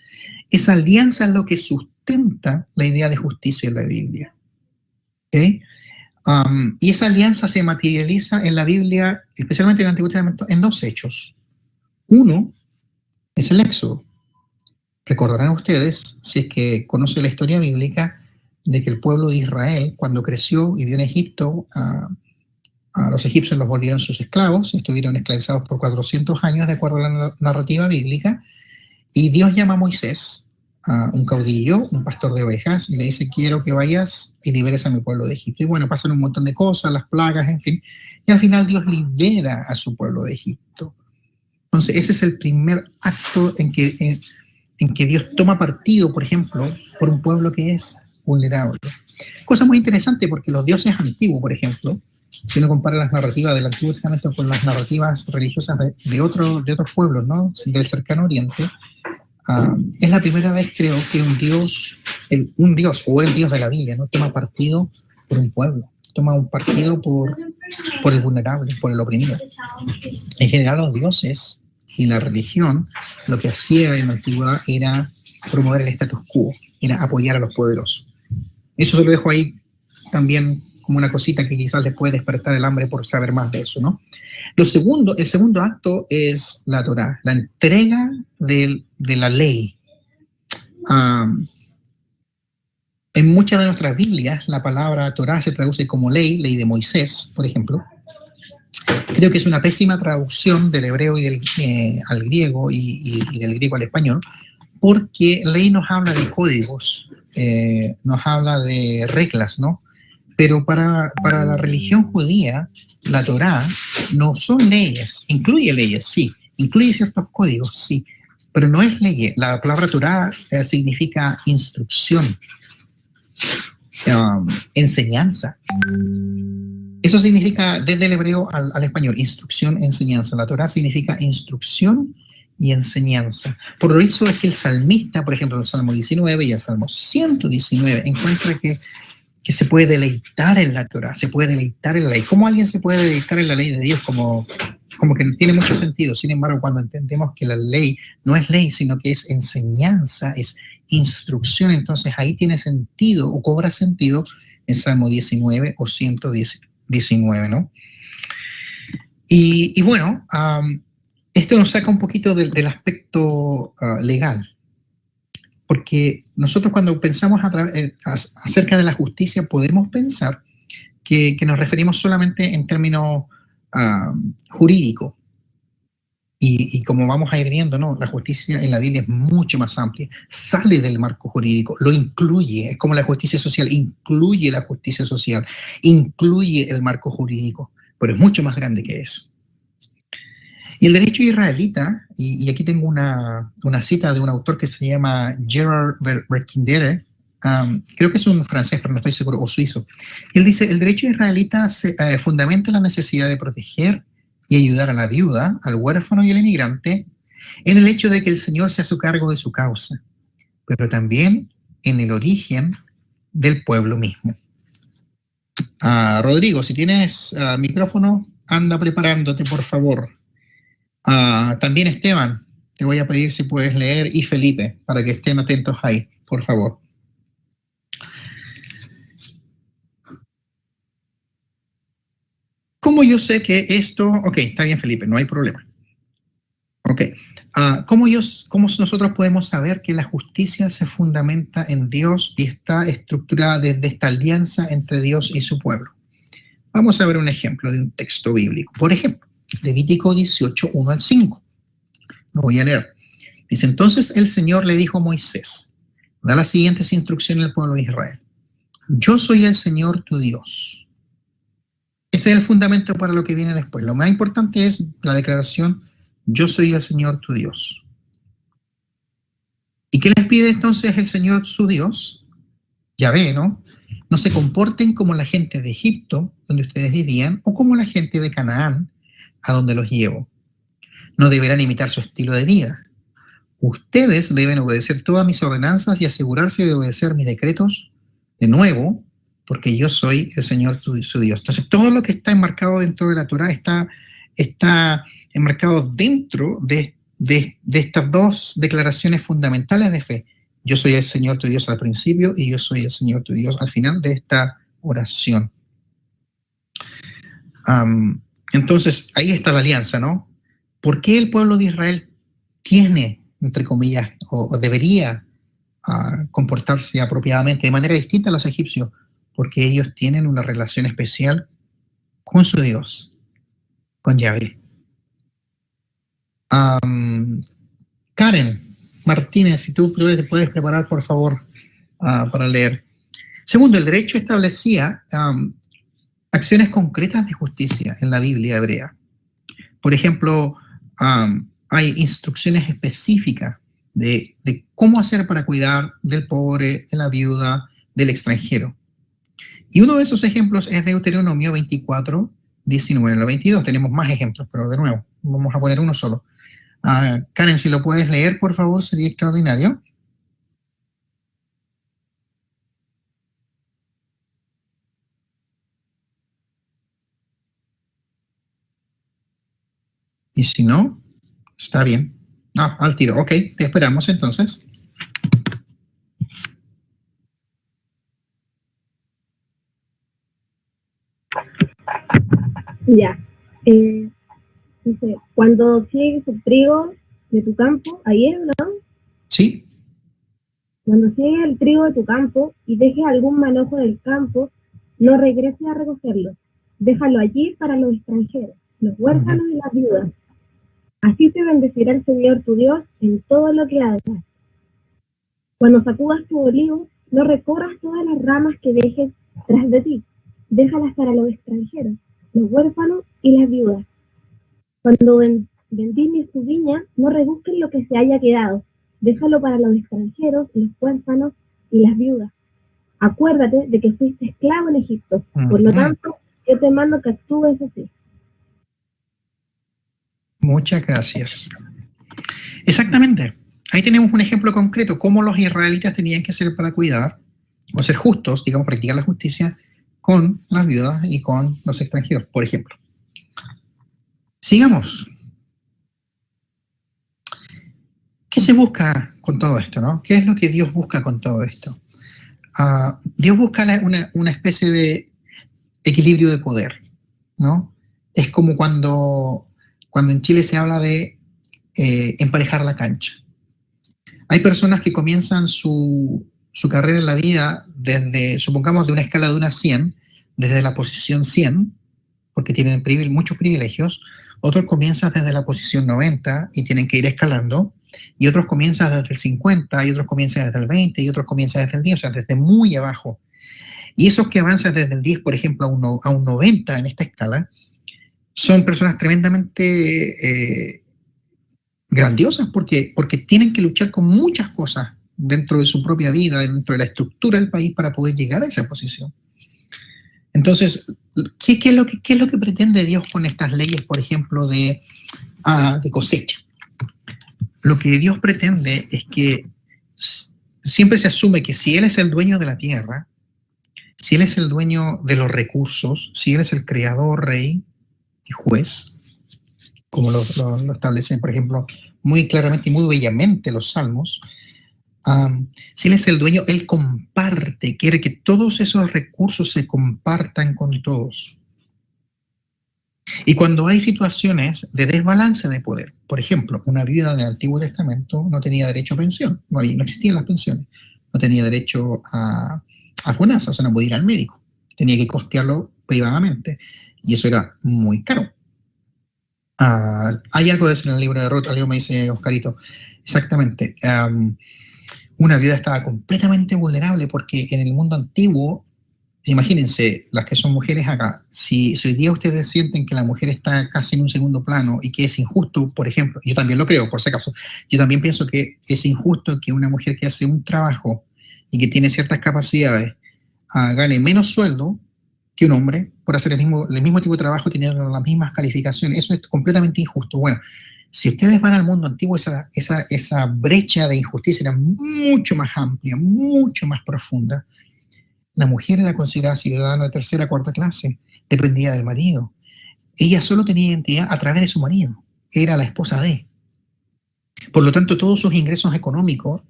Esa alianza es lo que sustenta la idea de justicia en la Biblia. ¿Okay? Y esa alianza se materializa en la Biblia, especialmente en el Antiguo Testamento, en dos hechos. Uno es el Éxodo. Recordarán ustedes, si es que conocen la historia bíblica, de que el pueblo de Israel, cuando creció y vivió en Egipto, a los egipcios los volvieron sus esclavos, estuvieron esclavizados por 400 años, de acuerdo a la narrativa bíblica, y Dios llama a Moisés, a un caudillo, un pastor de ovejas, y le dice, quiero que vayas y liberes a mi pueblo de Egipto. Y bueno, pasan un montón de cosas, las plagas, en fin, y al final Dios libera a su pueblo de Egipto. Entonces, ese es el primer acto en que Dios toma partido, por ejemplo, por un pueblo que es vulnerable. Cosa muy interesante porque los dioses antiguos, por ejemplo, si uno compara las narrativas del Antiguo Testamento con las narrativas religiosas de otros pueblos, ¿no? Del cercano oriente, es la primera vez, creo, que un dios o el dios de la Biblia, ¿no? Toma partido por un pueblo, toma un partido por el vulnerable, por el oprimido. En general, los dioses y la religión lo que hacía en la antigüedad era promover el status quo, era apoyar a los poderosos. Eso se lo dejo ahí también como una cosita que quizás les puede despertar el hambre por saber más de eso, ¿no? El segundo acto es la Torá, la entrega de la ley. En muchas de nuestras Biblias, la palabra Torá se traduce como ley de Moisés, por ejemplo. Creo que es una pésima traducción del hebreo al griego y del griego al español, porque ley nos habla de códigos, nos habla de reglas, ¿no? Pero para la religión judía, la Torá no son leyes, incluye leyes, sí, incluye ciertos códigos, sí, pero no es ley. La palabra Torá significa instrucción, enseñanza. Eso significa desde el hebreo al español, instrucción, enseñanza. La Torá significa instrucción y enseñanza. Por lo eso es que el salmista, por ejemplo, en el Salmo 19 y el Salmo 119, encuentra que se puede deleitar en la Torá, se puede deleitar en la ley. ¿Cómo alguien se puede deleitar en la ley de Dios? Como que no tiene mucho sentido. Sin embargo, cuando entendemos que la ley no es ley, sino que es enseñanza, es instrucción, entonces ahí tiene sentido o cobra sentido en Salmo 19 o 119, ¿no? Y bueno, esto nos saca un poquito del aspecto legal. Porque nosotros cuando pensamos acerca de la justicia podemos pensar que nos referimos solamente en términos jurídicos. Y como vamos a ir viendo, ¿no? La justicia en la Biblia es mucho más amplia, sale del marco jurídico, lo incluye, es como la justicia social, incluye la justicia social, incluye el marco jurídico, pero es mucho más grande que eso. Y el derecho israelita, y aquí tengo una cita de un autor que se llama Gerard Berkindere, creo que es un francés, pero no estoy seguro, o suizo. Él dice, el derecho israelita fundamenta la necesidad de proteger y ayudar a la viuda, al huérfano y al inmigrante en el hecho de que el Señor sea a su cargo de su causa, pero también en el origen del pueblo mismo. Rodrigo, si tienes micrófono, anda preparándote, por favor. También Esteban, te voy a pedir si puedes leer, y Felipe, para que estén atentos ahí, por favor. ¿Cómo yo sé que esto? Ok, está bien, Felipe, no hay problema. Ok, ¿cómo nosotros podemos saber que la justicia se fundamenta en Dios y está estructurada desde esta alianza entre Dios y su pueblo? Vamos a ver un ejemplo de un texto bíblico. Por ejemplo, Levítico 18, 1 al 5. Lo voy a leer. Dice, entonces el Señor le dijo a Moisés, da las siguientes instrucciones al pueblo de Israel. Yo soy el Señor tu Dios. Ese es el fundamento para lo que viene después. Lo más importante es la declaración, yo soy el Señor tu Dios. ¿Y qué les pide entonces el Señor su Dios? Yahvé, ¿no? No se comporten como la gente de Egipto, donde ustedes vivían, o como la gente de Canaán, a donde los llevo. No deberán imitar su estilo de vida. Ustedes deben obedecer todas mis ordenanzas y asegurarse de obedecer mis decretos de nuevo, porque yo soy el Señor su Dios. Entonces, todo lo que está enmarcado dentro de la Torá está enmarcado dentro de estas dos declaraciones fundamentales de fe. Yo soy el Señor tu Dios al principio y yo soy el Señor tu Dios al final de esta oración. Entonces, ahí está la alianza, ¿no? ¿Por qué el pueblo de Israel tiene, entre comillas, o debería comportarse apropiadamente de manera distinta a los egipcios? Porque ellos tienen una relación especial con su Dios, con Yahvé. Karen Martínez, si tú te puedes preparar, por favor, para leer. Segundo, el derecho establecía acciones concretas de justicia en la Biblia hebrea. Por ejemplo, hay instrucciones específicas de cómo hacer para cuidar del pobre, de la viuda, del extranjero. Y uno de esos ejemplos es Deuteronomio 24, 19 al 22. Tenemos más ejemplos, pero de nuevo, vamos a poner uno solo. Karen, si lo puedes leer, por favor, sería extraordinario. Y si no, está bien. No, al tiro. Ok, te esperamos entonces. Ya. Dice, cuando ciegues el trigo de tu campo, ayer, ¿no? Sí. Cuando ciegues el trigo de tu campo y dejes algún manojo del campo, no regreses a recogerlo. Déjalo allí para los extranjeros, los huérfanos y las viudas. Así te bendecirá el Señor tu Dios en todo lo que hagas. Cuando sacudas tu olivo, no recorras todas las ramas que dejes tras de ti. Déjalas para los extranjeros, los huérfanos y las viudas. Cuando vendimies tu viña, no rebusques lo que se haya quedado. Déjalo para los extranjeros, los huérfanos y las viudas. Acuérdate de que fuiste esclavo en Egipto. Por lo tanto, yo te mando que actúes así. Muchas gracias. Exactamente. Ahí tenemos un ejemplo concreto, cómo los israelitas tenían que hacer para cuidar, o ser justos, digamos, practicar la justicia con las viudas y con los extranjeros, por ejemplo. Sigamos. ¿Qué se busca con todo esto, no? ¿Qué es lo que Dios busca con todo esto? Dios busca una especie de equilibrio de poder, ¿no? Es como cuando en Chile se habla de emparejar la cancha. Hay personas que comienzan su carrera en la vida desde, supongamos, de una escala de 1 a 100, desde la posición 100, porque tienen muchos privilegios. Otros comienzan desde la posición 90 y tienen que ir escalando. Y otros comienzan desde el 50, y otros comienzan desde el 20, y otros comienzan desde el 10, o sea, desde muy abajo. Y esos que avanzan desde el 10, por ejemplo, a un 90 en esta escala, son personas tremendamente grandiosas porque tienen que luchar con muchas cosas dentro de su propia vida, dentro de la estructura del país para poder llegar a esa posición. Entonces, ¿qué es lo que pretende Dios con estas leyes, por ejemplo, de cosecha? Lo que Dios pretende es que siempre se asume que si Él es el dueño de la tierra, si Él es el dueño de los recursos, si Él es el creador, rey y juez, como lo establecen, por ejemplo, muy claramente y muy bellamente los salmos, si Él es el dueño, Él comparte, quiere que todos esos recursos se compartan con todos. Y cuando hay situaciones de desbalance de poder, por ejemplo, una viuda del Antiguo Testamento no tenía derecho a pensión, no existían las pensiones, no tenía derecho a FONASA, o sea, no podía ir al médico, tenía que costearlo privadamente, y eso era muy caro. Hay algo de eso en el libro de Ruth, algo me dice Oscarito, exactamente. Una viuda estaba completamente vulnerable porque en el mundo antiguo, imagínense, las que son mujeres acá, si hoy día ustedes sienten que la mujer está casi en un segundo plano y que es injusto, por ejemplo, yo también lo creo, por si acaso, yo también pienso que es injusto que una mujer que hace un trabajo y que tiene ciertas capacidades gane menos sueldo que un hombre por hacer el mismo tipo de trabajo, teniendo las mismas calificaciones. Eso es completamente injusto. Bueno, si ustedes van al mundo antiguo, esa brecha de injusticia era mucho más amplia, mucho más profunda. La mujer era considerada ciudadana de tercera o cuarta clase, dependía del marido. Ella solo tenía identidad a través de su marido, era la esposa de. Por lo tanto, todos sus ingresos económicos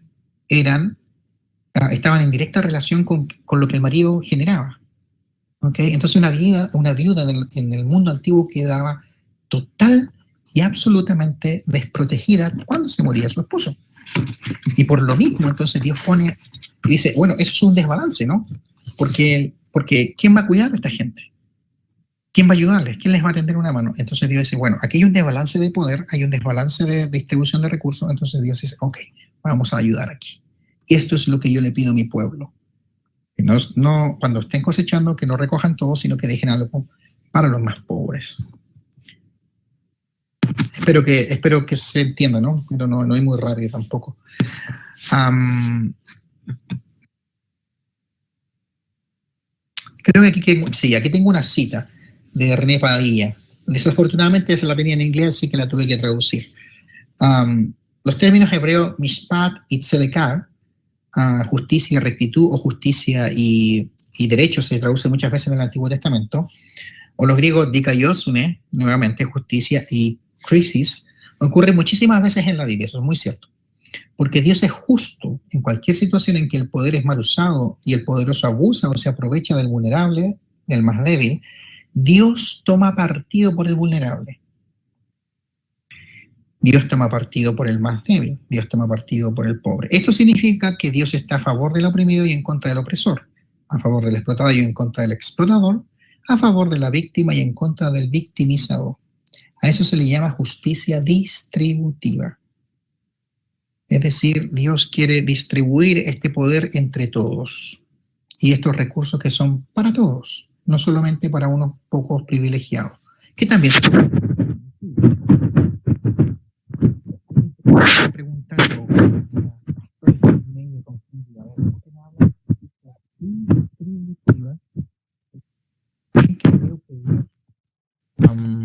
estaban en directa relación con lo que el marido generaba. ¿Okay? Entonces una viuda en el mundo antiguo quedaba total y absolutamente desprotegida cuando se moría su esposo. Y por lo mismo, entonces Dios pone y dice, bueno, eso es un desbalance, ¿no? Porque ¿quién va a cuidar a esta gente? ¿Quién va a ayudarles? ¿Quién les va a tender una mano? Entonces Dios dice, bueno, aquí hay un desbalance de poder, hay un desbalance de distribución de recursos, entonces Dios dice, ok, vamos a ayudar aquí. Esto es lo que yo le pido a mi pueblo. No, cuando estén cosechando, que no recojan todo, sino que dejen algo para los más pobres. Espero que se entienda, ¿no? Pero no es muy rápido tampoco. Creo que aquí tengo una cita de René Padilla. Desafortunadamente esa la tenía en inglés, así que la tuve que traducir. Los términos hebreos mishpat y tzedekah, justicia y rectitud, o justicia y derecho, se traduce muchas veces en el Antiguo Testamento, o los griegos dikaiosune, nuevamente justicia, y crisis ocurre muchísimas veces en la Biblia, eso es muy cierto. Porque Dios es justo en cualquier situación en que el poder es mal usado y el poderoso abusa o se aprovecha del vulnerable, del más débil. Dios toma partido por el vulnerable. Dios toma partido por el más débil. Dios toma partido por el pobre. Esto significa que Dios está a favor del oprimido y en contra del opresor, a favor del explotado y en contra del explotador, a favor de la víctima y en contra del victimizador. A eso se le llama justicia distributiva. Es decir, Dios quiere distribuir este poder entre todos y estos recursos que son para todos, no solamente para unos pocos privilegiados, que también se preguntando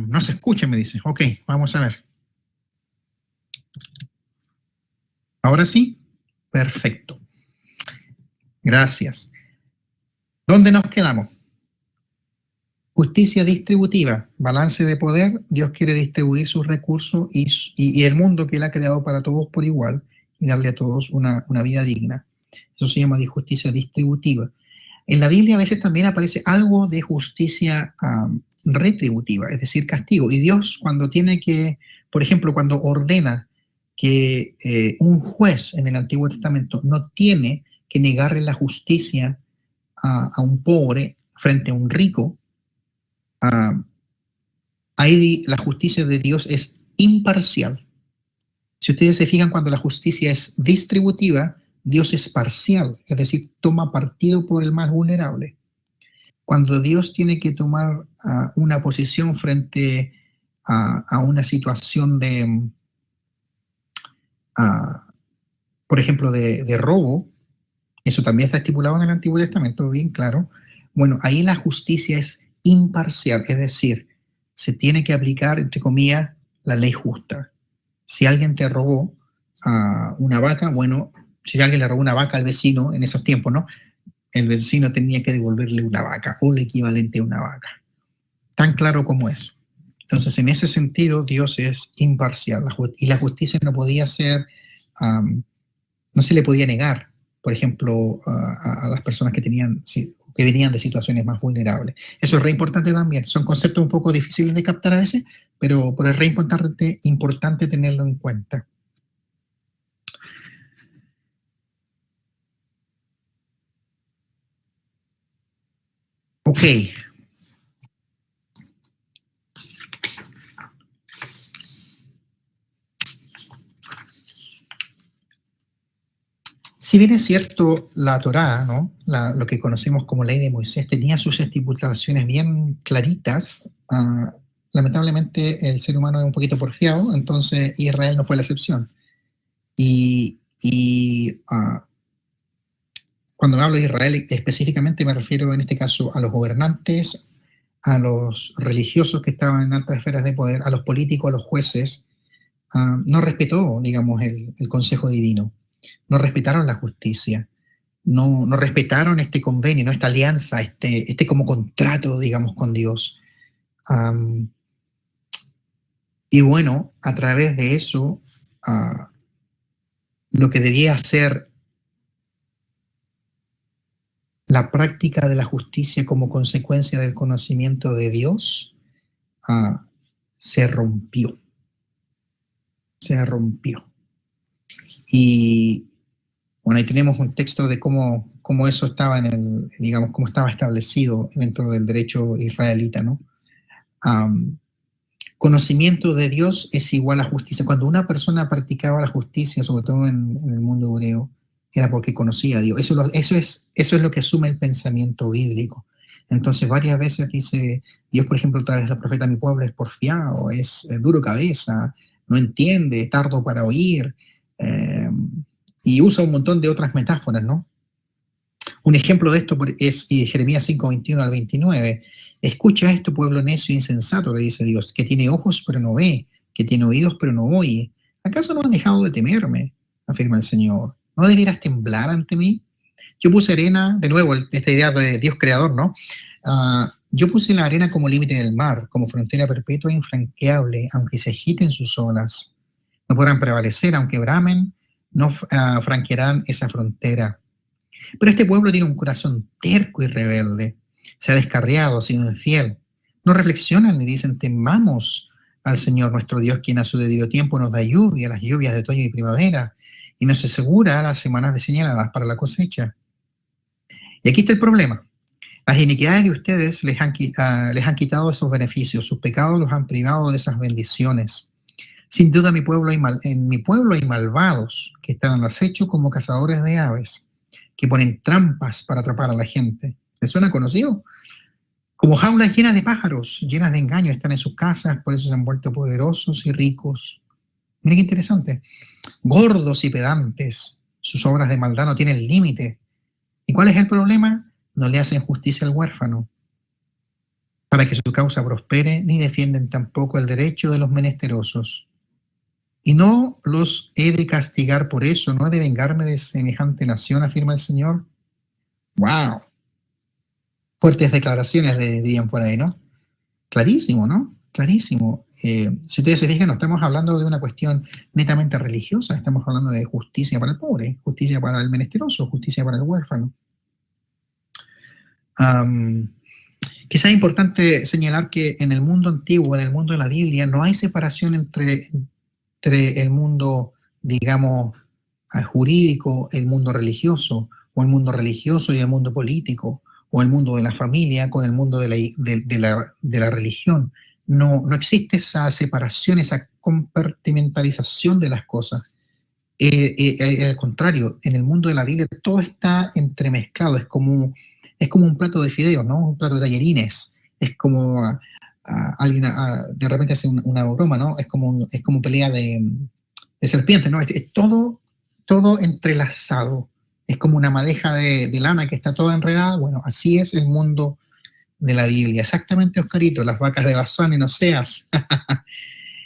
no se escucha, me dice. Ok, vamos a ver. ¿Ahora sí? Perfecto. Gracias. ¿Dónde nos quedamos? Justicia distributiva, balance de poder. Dios quiere distribuir sus recursos y el mundo que Él ha creado para todos por igual y darle a todos una vida digna. Eso se llama justicia distributiva. En la Biblia a veces también aparece algo de justicia retributiva, es decir, castigo. Y Dios cuando tiene que, por ejemplo, cuando ordena que un juez en el Antiguo Testamento no tiene que negarle la justicia a un pobre frente a un rico, ahí la justicia de Dios es imparcial. Si ustedes se fijan, cuando la justicia es distributiva, Dios es parcial, es decir, toma partido por el más vulnerable. Cuando Dios tiene que tomar una posición frente a una situación de, por ejemplo, de robo, eso también está estipulado en el Antiguo Testamento, bien claro. Bueno, ahí la justicia es imparcial, es decir, se tiene que aplicar, entre comillas, la ley justa. Si alguien te robó una vaca, bueno, si alguien le robó una vaca al vecino en esos tiempos, ¿no? El vecino tenía que devolverle una vaca o el equivalente a una vaca. Tan claro como eso. Entonces, en ese sentido, Dios es imparcial y la justicia no podía ser, no se le podía negar, por ejemplo, a las personas que venían de situaciones más vulnerables. Eso es re importante también. Son conceptos un poco difíciles de captar a veces, pero es re importante tenerlo en cuenta. Ok. Si bien es cierto, la Torá, ¿no? Lo que conocemos como ley de Moisés, tenía sus estipulaciones bien claritas, lamentablemente el ser humano es un poquito porfiado, entonces Israel no fue la excepción. Cuando hablo de Israel específicamente me refiero en este caso a los gobernantes, a los religiosos que estaban en altas esferas de poder, a los políticos, a los jueces. No respetó, digamos, el consejo divino. No respetaron la justicia. No respetaron este convenio, ¿no? Esta alianza, este como contrato, digamos, con Dios. Y bueno, a través de eso, lo que debía ser la práctica de la justicia como consecuencia del conocimiento de Dios, se rompió. Se rompió. Y bueno, ahí tenemos un texto de cómo eso estaba cómo estaba establecido dentro del derecho israelita, ¿no? Conocimiento de Dios es igual a justicia. Cuando una persona practicaba la justicia, sobre todo en el mundo hebreo, era porque conocía a Dios. Eso es lo que asume el pensamiento bíblico. Entonces, varias veces dice Dios, por ejemplo, a través del profeta: mi pueblo es porfiado, es duro cabeza, no entiende, tardo para oír, y usa un montón de otras metáforas, ¿no? Un ejemplo de esto es Jeremías 5:21 al 29. Escucha esto, pueblo necio e insensato, le dice Dios, que tiene ojos pero no ve, que tiene oídos pero no oye. ¿Acaso no has dejado de temerme?, afirma el Señor. ¿No debieras temblar ante mí? Yo puse arena, de nuevo, esta idea de Dios creador, ¿no? Yo puse la arena como límite del mar, como frontera perpetua e infranqueable, aunque se agiten sus olas. No podrán prevalecer, aunque bramen, no franquearán esa frontera. Pero este pueblo tiene un corazón terco y rebelde. Se ha descarriado, ha sido infiel. No reflexionan ni dicen, temamos al Señor nuestro Dios, quien a su debido tiempo nos da lluvia, las lluvias de otoño y primavera, y nos asegura las semanas señaladas para la cosecha. Y aquí está el problema. Las iniquidades de ustedes les han quitado esos beneficios, sus pecados los han privado de esas bendiciones. Sin duda en mi pueblo hay malvados que están al acecho como cazadores de aves, que ponen trampas para atrapar a la gente. ¿Les suena conocido? Como jaulas llenas de pájaros, llenas de engaño, están en sus casas, por eso se han vuelto poderosos y ricos. Miren qué interesante. Gordos y pedantes, sus obras de maldad no tienen límite. ¿Y cuál es el problema? No le hacen justicia al huérfano, para que su causa prospere, ni defienden tampoco el derecho de los menesterosos. Y no los he de castigar por eso, no he de vengarme de semejante nación, afirma el Señor. ¡Wow! Fuertes declaraciones dirían por ahí, ¿no? Clarísimo, ¿no? Clarísimo. Si ustedes se fijan, no estamos hablando de una cuestión netamente religiosa, estamos hablando de justicia para el pobre, justicia para el menesteroso, justicia para el huérfano. Quizás es importante señalar que en el mundo antiguo, en el mundo de la Biblia, no hay separación entre el mundo, digamos, jurídico, el mundo religioso, o el mundo religioso y el mundo político, o el mundo de la familia con el mundo de la religión. No existe esa separación, esa compartimentalización de las cosas. Al contrario, en el mundo de la Biblia todo está entremezclado, es como un plato de fideos, ¿no? Un plato de tallarines. Es como alguien de repente hace una broma, ¿no? Es como pelea de serpientes, ¿no? Es todo entrelazado. Es como una madeja de lana que está toda enredada. Bueno, así es el mundo de la Biblia. Exactamente, Oscarito, las vacas de Basán en Oseas.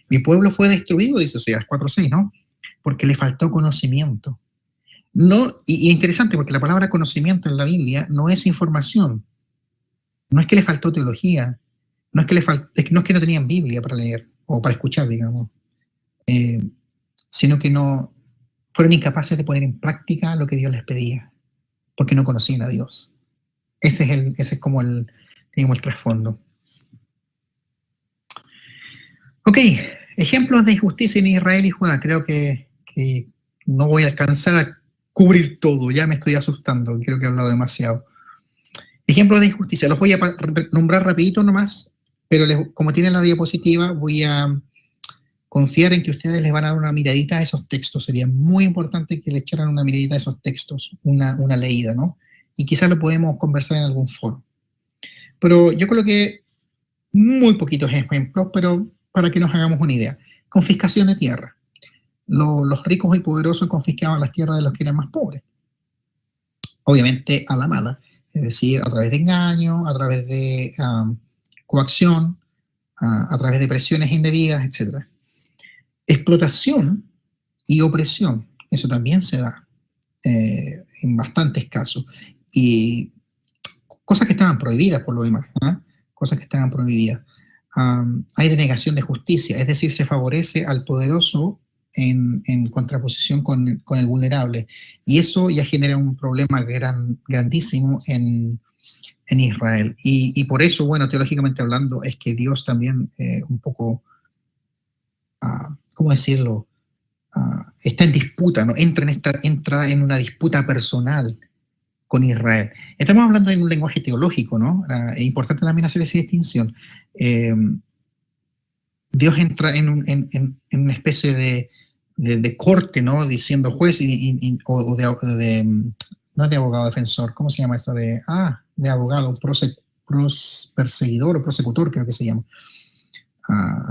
Mi pueblo fue destruido, dice Oseas 4:6, ¿no? Porque le faltó conocimiento. No, y interesante porque la palabra conocimiento en la Biblia no es información. No es que le faltó teología. No es que no tenían Biblia para leer o para escuchar, digamos. Sino que no fueron incapaces de poner en práctica lo que Dios les pedía, porque no conocían a Dios. Ese es como el trasfondo. Ok, ejemplos de injusticia en Israel y Judá. Creo que no voy a alcanzar a cubrir todo, ya me estoy asustando, creo que he hablado demasiado. Ejemplos de injusticia, los voy a nombrar rapidito nomás, pero como tienen la diapositiva, voy a confiar en que ustedes les van a dar una miradita a esos textos. Sería muy importante que le echaran una miradita a esos textos, una leída, ¿no? Y quizás lo podemos conversar en algún foro. Pero yo coloqué muy poquitos ejemplos, pero para que nos hagamos una idea. Confiscación de tierra. Los ricos y poderosos confiscaban las tierras de los que eran más pobres. Obviamente a la mala, es decir, a través de engaño, a través de coacción, a través de presiones indebidas, etc. Explotación y opresión, eso también se da en bastantes casos. Y cosas que estaban prohibidas por lo demás, cosas que estaban prohibidas. Hay denegación de justicia, es decir, se favorece al poderoso en contraposición con el vulnerable. Y eso ya genera un problema grandísimo en Israel. Y por eso, bueno, teológicamente hablando, es que Dios también un poco, ¿cómo decirlo? Está en disputa, ¿no? Entra en una disputa personal con Israel. Estamos hablando en un lenguaje teológico, ¿no? Es importante también hacer esa distinción. Dios entra en una especie de corte, ¿no? Diciendo juez no de abogado defensor, ¿cómo se llama esto? De abogado perseguidor o prosecutor, creo que se llama.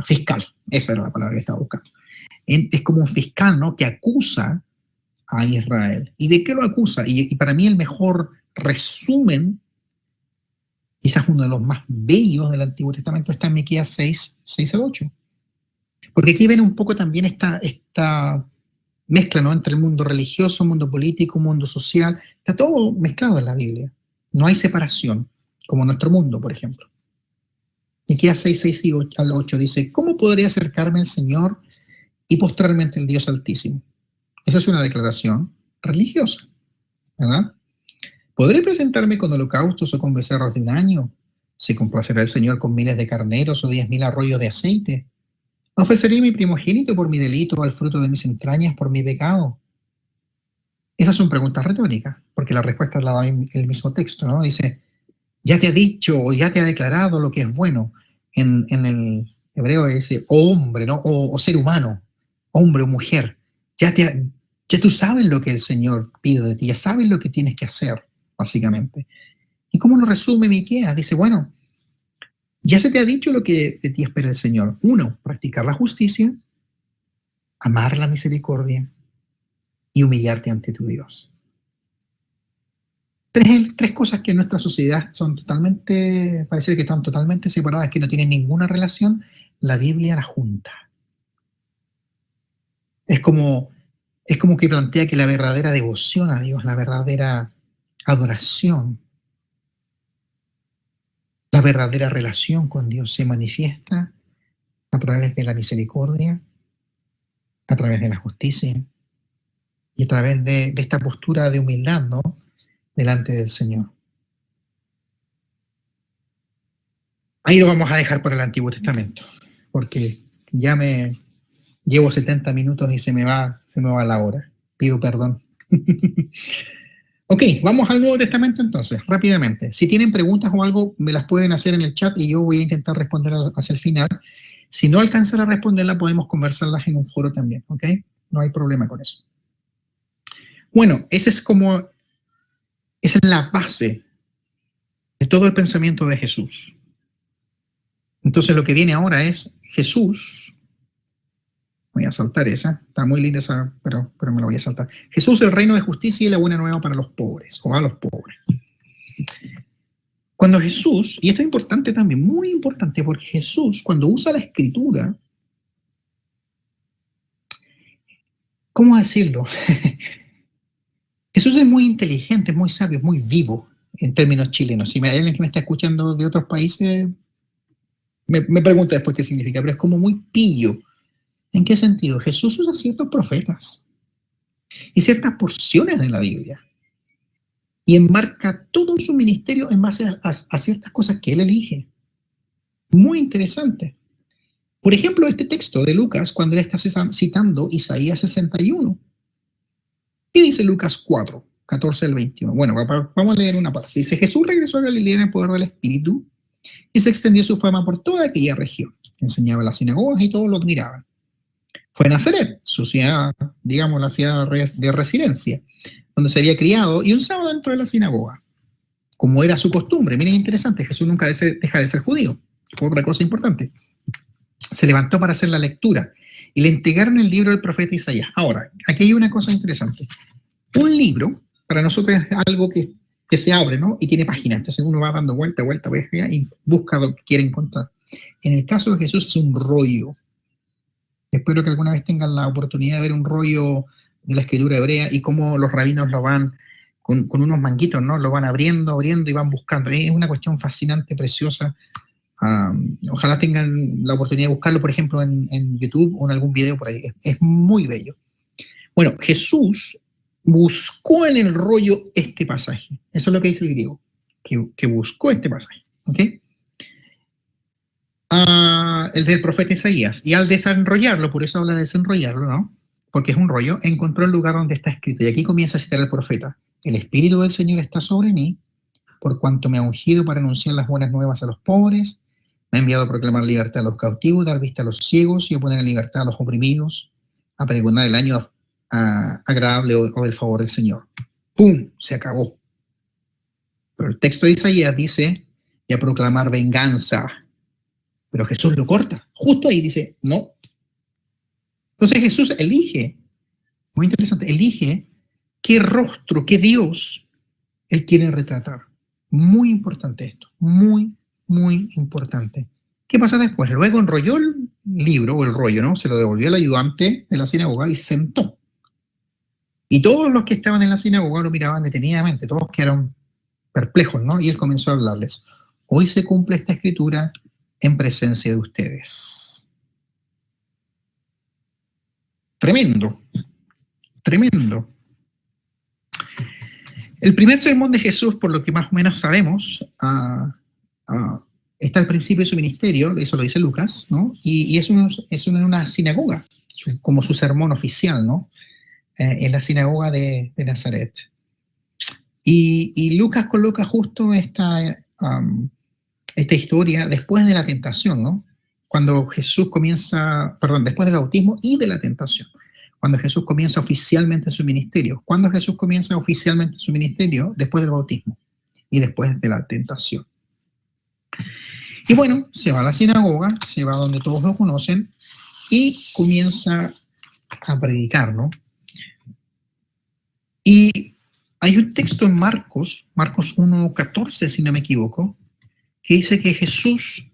Fiscal, esa era la palabra que estaba buscando. Es como un fiscal, ¿no? Que acusa a Israel. ¿Y de qué lo acusa? Y para mí el mejor resumen, quizás uno de los más bellos del Antiguo Testamento, está en Miqueas 6 al 8. Porque aquí ven un poco también esta mezcla, ¿no? Entre el mundo religioso, mundo político, mundo social. Está todo mezclado en la Biblia. No hay separación, como en nuestro mundo, por ejemplo. Miqueas 6 al 8 dice, ¿cómo podré acercarme al Señor y postrarme ante el Dios Altísimo? Esa es una declaración religiosa, ¿verdad? ¿Podré presentarme con holocaustos o con becerros de un año? ¿Se complacerá el Señor con miles de carneros o 10,000 arroyos de aceite? ¿Ofreceré mi primogénito por mi delito o al fruto de mis entrañas por mi pecado? Esas son preguntas retóricas, porque la respuesta la da en el mismo texto, ¿no? Dice, ya te ha dicho o ya te ha declarado lo que es bueno. En el hebreo dice, oh hombre, ¿no? O ser humano, hombre o mujer. Ya tú sabes lo que el Señor pide de ti, ya sabes lo que tienes que hacer, básicamente. ¿Y cómo lo resume Miqueas? Dice, bueno, ya se te ha dicho lo que de ti espera el Señor. 1, practicar la justicia, amar la misericordia y humillarte ante tu Dios. Tres cosas que en nuestra sociedad son totalmente, parece que están totalmente separadas, que no tienen ninguna relación. La Biblia las junta. Es como que plantea que la verdadera devoción a Dios, la verdadera adoración, la verdadera relación con Dios se manifiesta a través de la misericordia, a través de la justicia y a través de esta postura de humildad, ¿no? Delante del Señor. Ahí lo vamos a dejar por el Antiguo Testamento, porque ya me llevo 70 minutos y se me va la hora. Pido perdón. Ok, vamos al Nuevo Testamento entonces, rápidamente. Si tienen preguntas o algo, me las pueden hacer en el chat y yo voy a intentar responder hacia el final. Si no alcanzan a responderla, podemos conversarlas en un foro también, ¿ok? No hay problema con eso. Bueno, esa es la base de todo el pensamiento de Jesús. Entonces lo que viene ahora es Jesús. Voy a saltar esa, está muy linda esa, pero me la voy a saltar. Jesús, el reino de justicia y la buena nueva para los pobres, o a los pobres. Cuando Jesús, y esto es importante también, muy importante, porque Jesús, cuando usa la escritura, ¿cómo decirlo? Jesús es muy inteligente, muy sabio, muy vivo, en términos chilenos. Si hay alguien que me está escuchando de otros países, me pregunta después qué significa, pero es como muy pillo. ¿En qué sentido? Jesús usa ciertos profetas y ciertas porciones de la Biblia y enmarca todo su ministerio en base a ciertas cosas que él elige. Muy interesante. Por ejemplo, este texto de Lucas, cuando él está citando Isaías 61. ¿Qué dice Lucas 4, 14 al 21? Bueno, vamos a leer una parte. Dice, Jesús regresó a Galilea en el poder del Espíritu y se extendió su fama por toda aquella región. Enseñaba en las sinagogas y todos lo admiraban. Fue a Nazaret, su ciudad, digamos, la ciudad de residencia, donde se había criado, y un sábado entró en la sinagoga, como era su costumbre. Miren, interesante, Jesús nunca deja de ser judío. Otra cosa importante. Se levantó para hacer la lectura y le entregaron el libro del profeta Isaías. Ahora, aquí hay una cosa interesante. Un libro, para nosotros es algo que se abre, ¿no? Y tiene páginas. Entonces uno va dando vuelta y busca lo que quiere encontrar. En el caso de Jesús es un rollo. Espero que alguna vez tengan la oportunidad de ver un rollo de la escritura hebrea y cómo los rabinos lo van, con unos manguitos, ¿no? Lo van abriendo y van buscando. Es una cuestión fascinante, preciosa. Ojalá tengan la oportunidad de buscarlo, por ejemplo, en YouTube o en algún video por ahí. Es muy bello. Bueno, Jesús buscó en el rollo este pasaje. Eso es lo que dice el griego, que buscó este pasaje. ¿Ok? El del profeta Isaías. Y al desenrollarlo, por eso habla de desenrollarlo, ¿no? Porque es un rollo, encontró el lugar donde está escrito. Y aquí comienza a citar el profeta. El Espíritu del Señor está sobre mí, por cuanto me ha ungido para anunciar las buenas nuevas a los pobres, me ha enviado a proclamar libertad a los cautivos, dar vista a los ciegos y a poner en libertad a los oprimidos, a pregonar el año agradable o del favor del Señor. ¡Pum! Se acabó. Pero el texto de Isaías dice, y a proclamar venganza. Pero Jesús lo corta. Justo ahí dice, no. Entonces Jesús elige, muy interesante, elige qué rostro, qué Dios él quiere retratar. Muy importante esto, muy, muy importante. ¿Qué pasa después? Luego enrolló el libro, o el rollo, ¿no? Se lo devolvió al ayudante de la sinagoga y se sentó. Y todos los que estaban en la sinagoga lo miraban detenidamente, todos quedaron perplejos, ¿no? Y él comenzó a hablarles. Hoy se cumple esta escritura en presencia de ustedes. Tremendo, tremendo. El primer sermón de Jesús, por lo que más o menos sabemos, está al principio de su ministerio, eso lo dice Lucas, ¿no? Y es en una sinagoga, como su sermón oficial, ¿no? En la sinagoga de Nazaret. Y Lucas coloca justo esta historia después de la tentación, ¿no? Cuando Jesús comienza, perdón, después del bautismo y de la tentación. Cuando Jesús comienza oficialmente su ministerio. Cuando Jesús comienza oficialmente su ministerio, después del bautismo y después de la tentación. Y bueno, se va a la sinagoga, se va donde todos lo conocen y comienza a predicar, ¿no? Y hay un texto en Marcos 1:14, si no me equivoco, que dice que Jesús,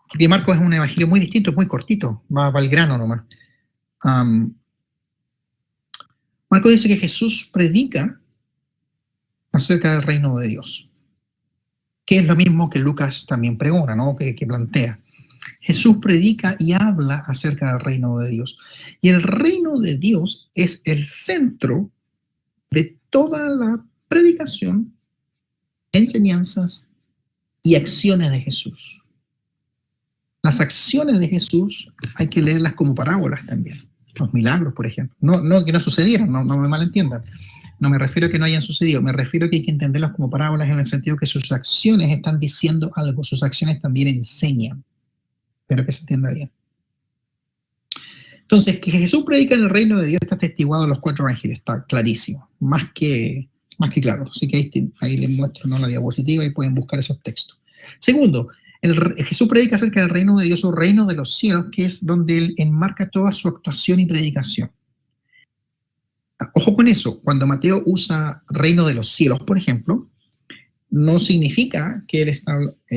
porque Marcos es un evangelio muy distinto, es muy cortito, va al grano nomás. Marcos dice que Jesús predica acerca del reino de Dios, que es lo mismo que Lucas también pregona, ¿no? que plantea. Jesús predica y habla acerca del reino de Dios. Y el reino de Dios es el centro de toda la predicación, enseñanzas y acciones de Jesús. Las acciones de Jesús hay que leerlas como parábolas también. Los milagros, por ejemplo. No que no sucedieran, no me malentiendan. No me refiero a que no hayan sucedido, me refiero a que hay que entenderlas como parábolas en el sentido que sus acciones están diciendo algo, sus acciones también enseñan. Espero que se entienda bien. Entonces, que Jesús predica en el reino de Dios está atestiguado en los 4 evangelios, está clarísimo, más que claro. Así que ahí les muestro, ¿no?, la diapositiva y pueden buscar esos textos. Segundo, Jesús predica acerca del reino de Dios o reino de los cielos, que es donde él enmarca toda su actuación y predicación. Ojo con eso, cuando Mateo usa reino de los cielos, por ejemplo, no significa que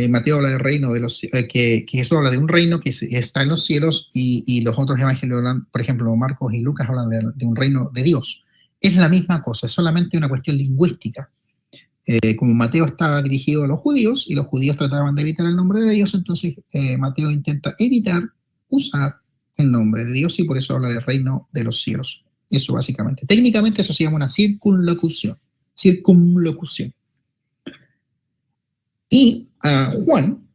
Mateo habla del reino de los que Jesús habla de un reino que está en los cielos y los otros evangelios hablan, por ejemplo, Marcos y Lucas hablan de un reino de Dios. Es la misma cosa, es solamente una cuestión lingüística. Como Mateo estaba dirigido a los judíos y los judíos trataban de evitar el nombre de Dios, entonces Mateo intenta evitar usar el nombre de Dios y por eso habla del reino de los cielos. Eso básicamente. Técnicamente eso se llama una circunlocución. Y Juan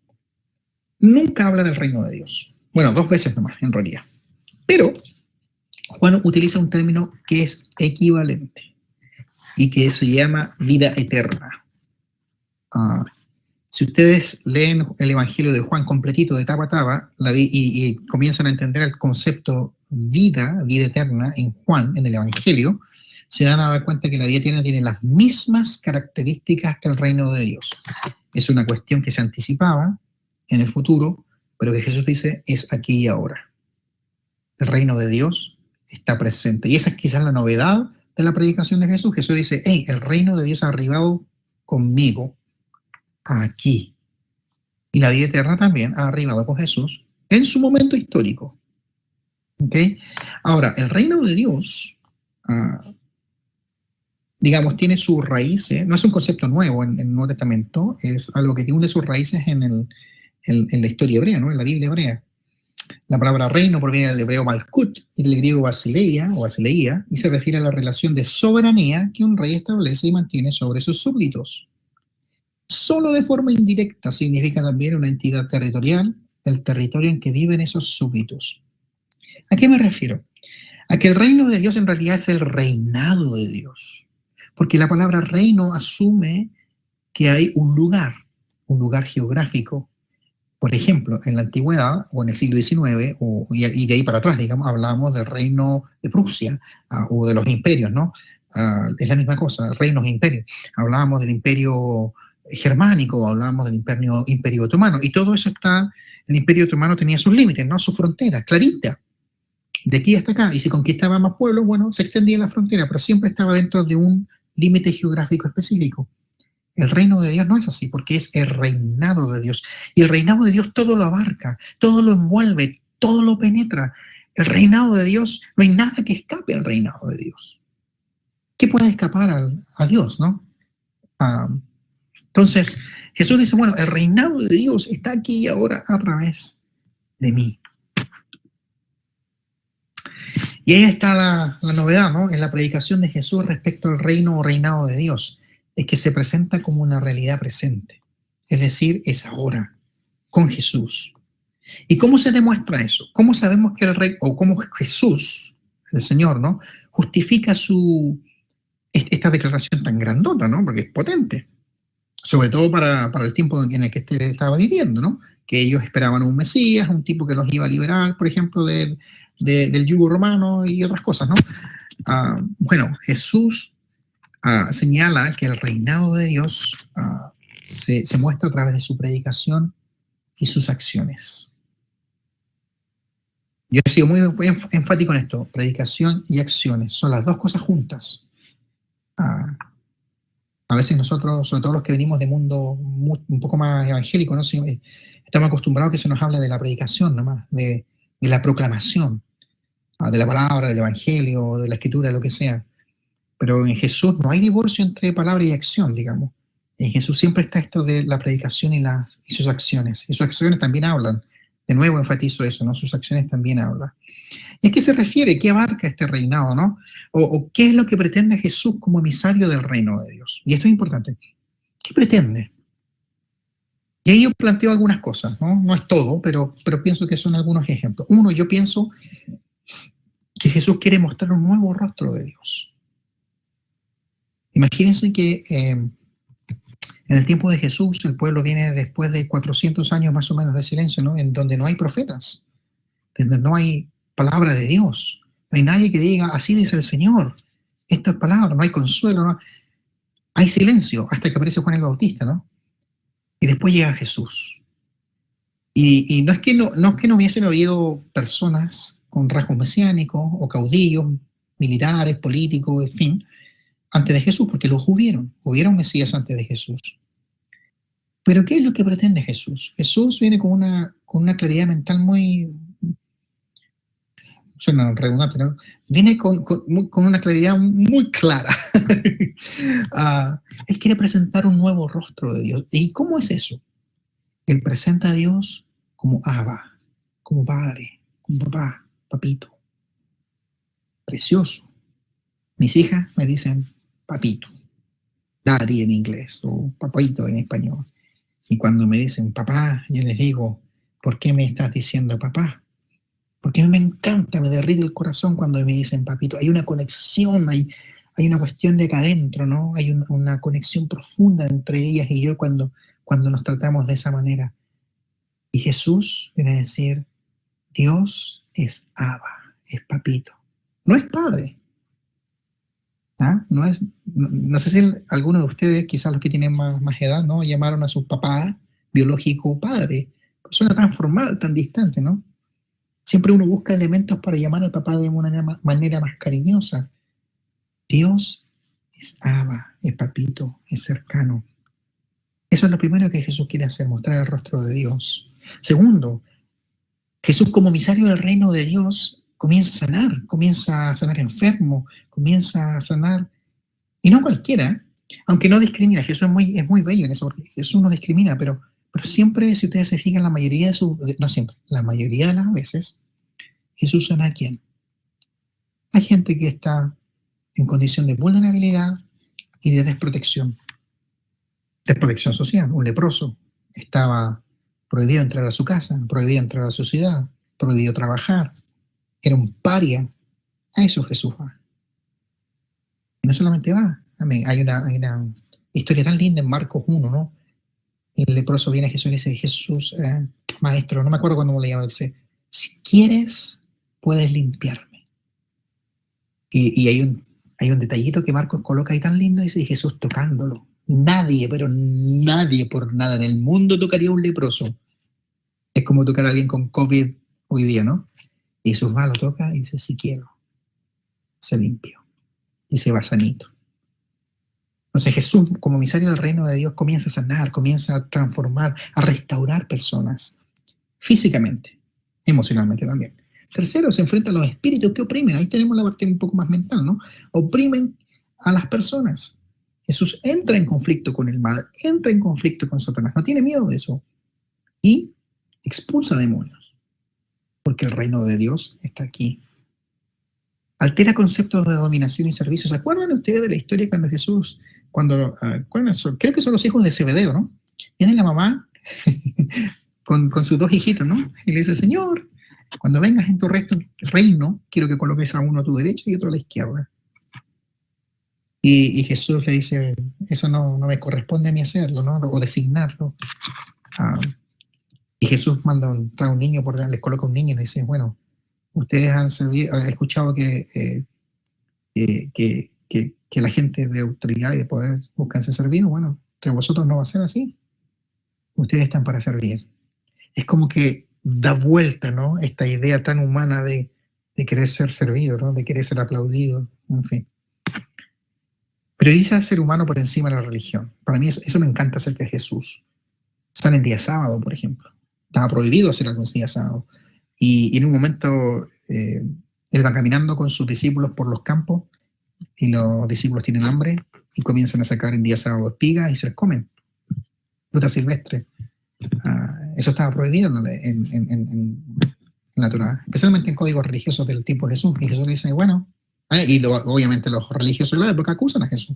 nunca habla del reino de Dios. Bueno, 2 veces nomás, en realidad. Pero Juan utiliza un término que es equivalente y que se llama vida eterna. Si ustedes leen el Evangelio de Juan completito de tapa a tapa y comienzan a entender el concepto vida eterna en Juan, en el Evangelio, se dan a dar cuenta que la vida eterna tiene las mismas características que el reino de Dios. Es una cuestión que se anticipaba en el futuro, pero que Jesús dice es aquí y ahora. El reino de Dios está presente. Y esa es quizás la novedad de la predicación de Jesús. Jesús dice, hey, el reino de Dios ha arribado conmigo aquí. Y la vida eterna también ha arribado con Jesús en su momento histórico. ¿Okay? Ahora, el reino de Dios, digamos, tiene sus raíces, no es un concepto nuevo en el Nuevo Testamento, es algo que tiene sus raíces en la historia hebrea, ¿no?, en la Biblia hebrea. La palabra reino proviene del hebreo malkut y del griego basileia, y se refiere a la relación de soberanía que un rey establece y mantiene sobre sus súbditos. Solo de forma indirecta significa también una entidad territorial, el territorio en que viven esos súbditos. ¿A qué me refiero? A que el reino de Dios en realidad es el reinado de Dios. Porque la palabra reino asume que hay un lugar geográfico. Por ejemplo, en la antigüedad, o en el siglo XIX, y de ahí para atrás, digamos, hablábamos del reino de Prusia, o de los imperios, ¿no? Es la misma cosa, reinos e imperios. Hablábamos del imperio germánico, hablábamos del imperio otomano, y todo eso el imperio otomano tenía sus límites, ¿no?, sus fronteras, claritas, de aquí hasta acá, y si conquistaba más pueblos, bueno, se extendía la frontera, pero siempre estaba dentro de un límite geográfico específico. El reino de Dios no es así, porque es el reinado de Dios. Y el reinado de Dios todo lo abarca, todo lo envuelve, todo lo penetra. El reinado de Dios, no hay nada que escape al reinado de Dios. ¿Qué puede escapar a Dios, no? Entonces, Jesús dice, bueno, el reinado de Dios está aquí y ahora a través de mí. Y ahí está la novedad, ¿no? En la predicación de Jesús respecto al reino o reinado de Dios, es que se presenta como una realidad presente. Es decir, es ahora, con Jesús. ¿Y cómo se demuestra eso? ¿Cómo sabemos que el rey, o cómo Jesús, el Señor, ¿no? Justifica esta declaración tan grandota, ¿no? Porque es potente. Sobre todo para el tiempo en el que estaba viviendo, ¿no? Que ellos esperaban un Mesías, un tipo que los iba a liberar, por ejemplo, del yugo romano y otras cosas, ¿no? Bueno, Jesús señala que el reinado de Dios se muestra a través de su predicación y sus acciones. Yo he sido muy enfático en esto, predicación y acciones, son las dos cosas juntas. A veces nosotros, sobre todo los que venimos de mundo un poco más evangélico, ¿no? Estamos acostumbrados a que se nos hable de la predicación nomás, de la proclamación, de la palabra, del evangelio, de la escritura, de lo que sea. Pero en Jesús no hay divorcio entre palabra y acción, digamos. En Jesús siempre está esto de la predicación y sus acciones. Y sus acciones también hablan. De nuevo enfatizo eso, ¿no? Sus acciones también hablan. ¿Y a qué se refiere? ¿Qué abarca este reinado, no? ¿O qué es lo que pretende Jesús como emisario del reino de Dios? Y esto es importante. ¿Qué pretende? Y ahí yo planteo algunas cosas, ¿no? No es todo, pero pienso que son algunos ejemplos. Uno, yo pienso que Jesús quiere mostrar un nuevo rostro de Dios. Imagínense que en el tiempo de Jesús, el pueblo viene después de 400 años más o menos de silencio, ¿no? En donde no hay profetas, donde no hay palabra de Dios. No hay nadie que diga, así dice el Señor. Esto es palabra, no hay consuelo, no hay silencio, hasta que aparece Juan el Bautista, ¿no? Y después llega Jesús. Y no es que no hubiesen habido personas con rasgos mesiánicos o caudillos, militares, políticos, en fin, antes de Jesús, porque los hubieron Mesías antes de Jesús. Pero ¿qué es lo que pretende Jesús? Jesús viene con una claridad mental muy, suena redundante, ¿no? Viene con una claridad muy clara. Él quiere presentar un nuevo rostro de Dios. ¿Y cómo es eso? Él presenta a Dios como Abba, como Padre, como papá, papito. Precioso. Mis hijas me dicen papito, daddy en inglés, o papito en español. Y cuando me dicen papá, yo les digo, ¿por qué me estás diciendo papá? Porque a mí me encanta, me derrite el corazón cuando me dicen papito. Hay una conexión, hay una cuestión de acá adentro, ¿no? Hay una conexión profunda entre ellas y yo cuando nos tratamos de esa manera. Y Jesús viene a decir, Dios es Abba, es papito. No es padre. No sé si alguno de ustedes, quizás los que tienen más edad, ¿no? Llamaron a su papá biológico padre. Suena tan formal, tan distante, ¿no? Siempre uno busca elementos para llamar al papá de una manera más cariñosa. Dios es Abba, es papito, es cercano. Eso es lo primero que Jesús quiere hacer, mostrar el rostro de Dios. Segundo, Jesús como emisario del reino de Dios comienza a sanar enfermos, comienza a sanar, y no cualquiera, aunque no discrimina. Jesús es muy bello en eso, porque Jesús no discrimina, pero siempre, si ustedes se fijan, la mayoría de las veces, Jesús sana a ¿quién? Hay gente que está en condición de vulnerabilidad y de desprotección social. Un leproso estaba prohibido entrar a su casa, prohibido entrar a su ciudad, prohibido trabajar, era un paria. A eso Jesús va. Y no solamente va, amén. Hay una historia tan linda en Marcos 1, ¿no? El leproso viene a Jesús y le dice, Jesús, maestro, no me acuerdo cuándo le llama, dice, si quieres, puedes limpiarme. Y hay un detallito que Marcos coloca ahí tan lindo, dice, y Jesús tocándolo. Nadie, pero nadie por nada en el mundo tocaría a un leproso. Es como tocar a alguien con COVID hoy día, ¿no? Y Jesús va, lo toca y dice, si quiero. Se limpió. Y se va sanito. Entonces Jesús, como emisario del reino de Dios, comienza a sanar, comienza a transformar, a restaurar personas. Físicamente, emocionalmente también. Tercero, se enfrenta a los espíritus que oprimen. Ahí tenemos la parte un poco más mental, ¿no? Oprimen a las personas. Jesús entra en conflicto con el mal, entra en conflicto con Satanás, no tiene miedo de eso. Y expulsa demonios, porque el reino de Dios está aquí. Altera conceptos de dominación y servicio. ¿Se acuerdan ustedes de la historia cuando Jesús, creo que son los hijos de Zebedeo, ¿no? Viene la mamá con sus dos hijitos, ¿no? Y le dice, Señor, cuando vengas en tu reino, quiero que coloques a uno a tu derecha y otro a la izquierda. Y Jesús le dice, eso no me corresponde a mí hacerlo, ¿no? O designarlo. Y Jesús trae un niño, les coloca un niño y le dice, bueno, ustedes han escuchado que la gente de autoridad y de poder buscan ser servidos. Bueno, entre vosotros no va a ser así. Ustedes están para servir. Es como que da vuelta, ¿no? Esta idea tan humana de querer ser servido, ¿no? De querer ser aplaudido, en fin. Prioriza al ser humano por encima de la religión. Para mí eso me encanta acerca de Jesús. Están en día sábado, por ejemplo. Estaba prohibido hacer algo en día sábado. Y en un momento él va caminando con sus discípulos por los campos y los discípulos tienen hambre y comienzan a sacar en día sábado espigas y se las comen. Fruta silvestre. Eso estaba prohibido en la Torá, especialmente en códigos religiosos del tiempo de Jesús. Y Jesús le dice, bueno, obviamente los religiosos de la época acusan a Jesús.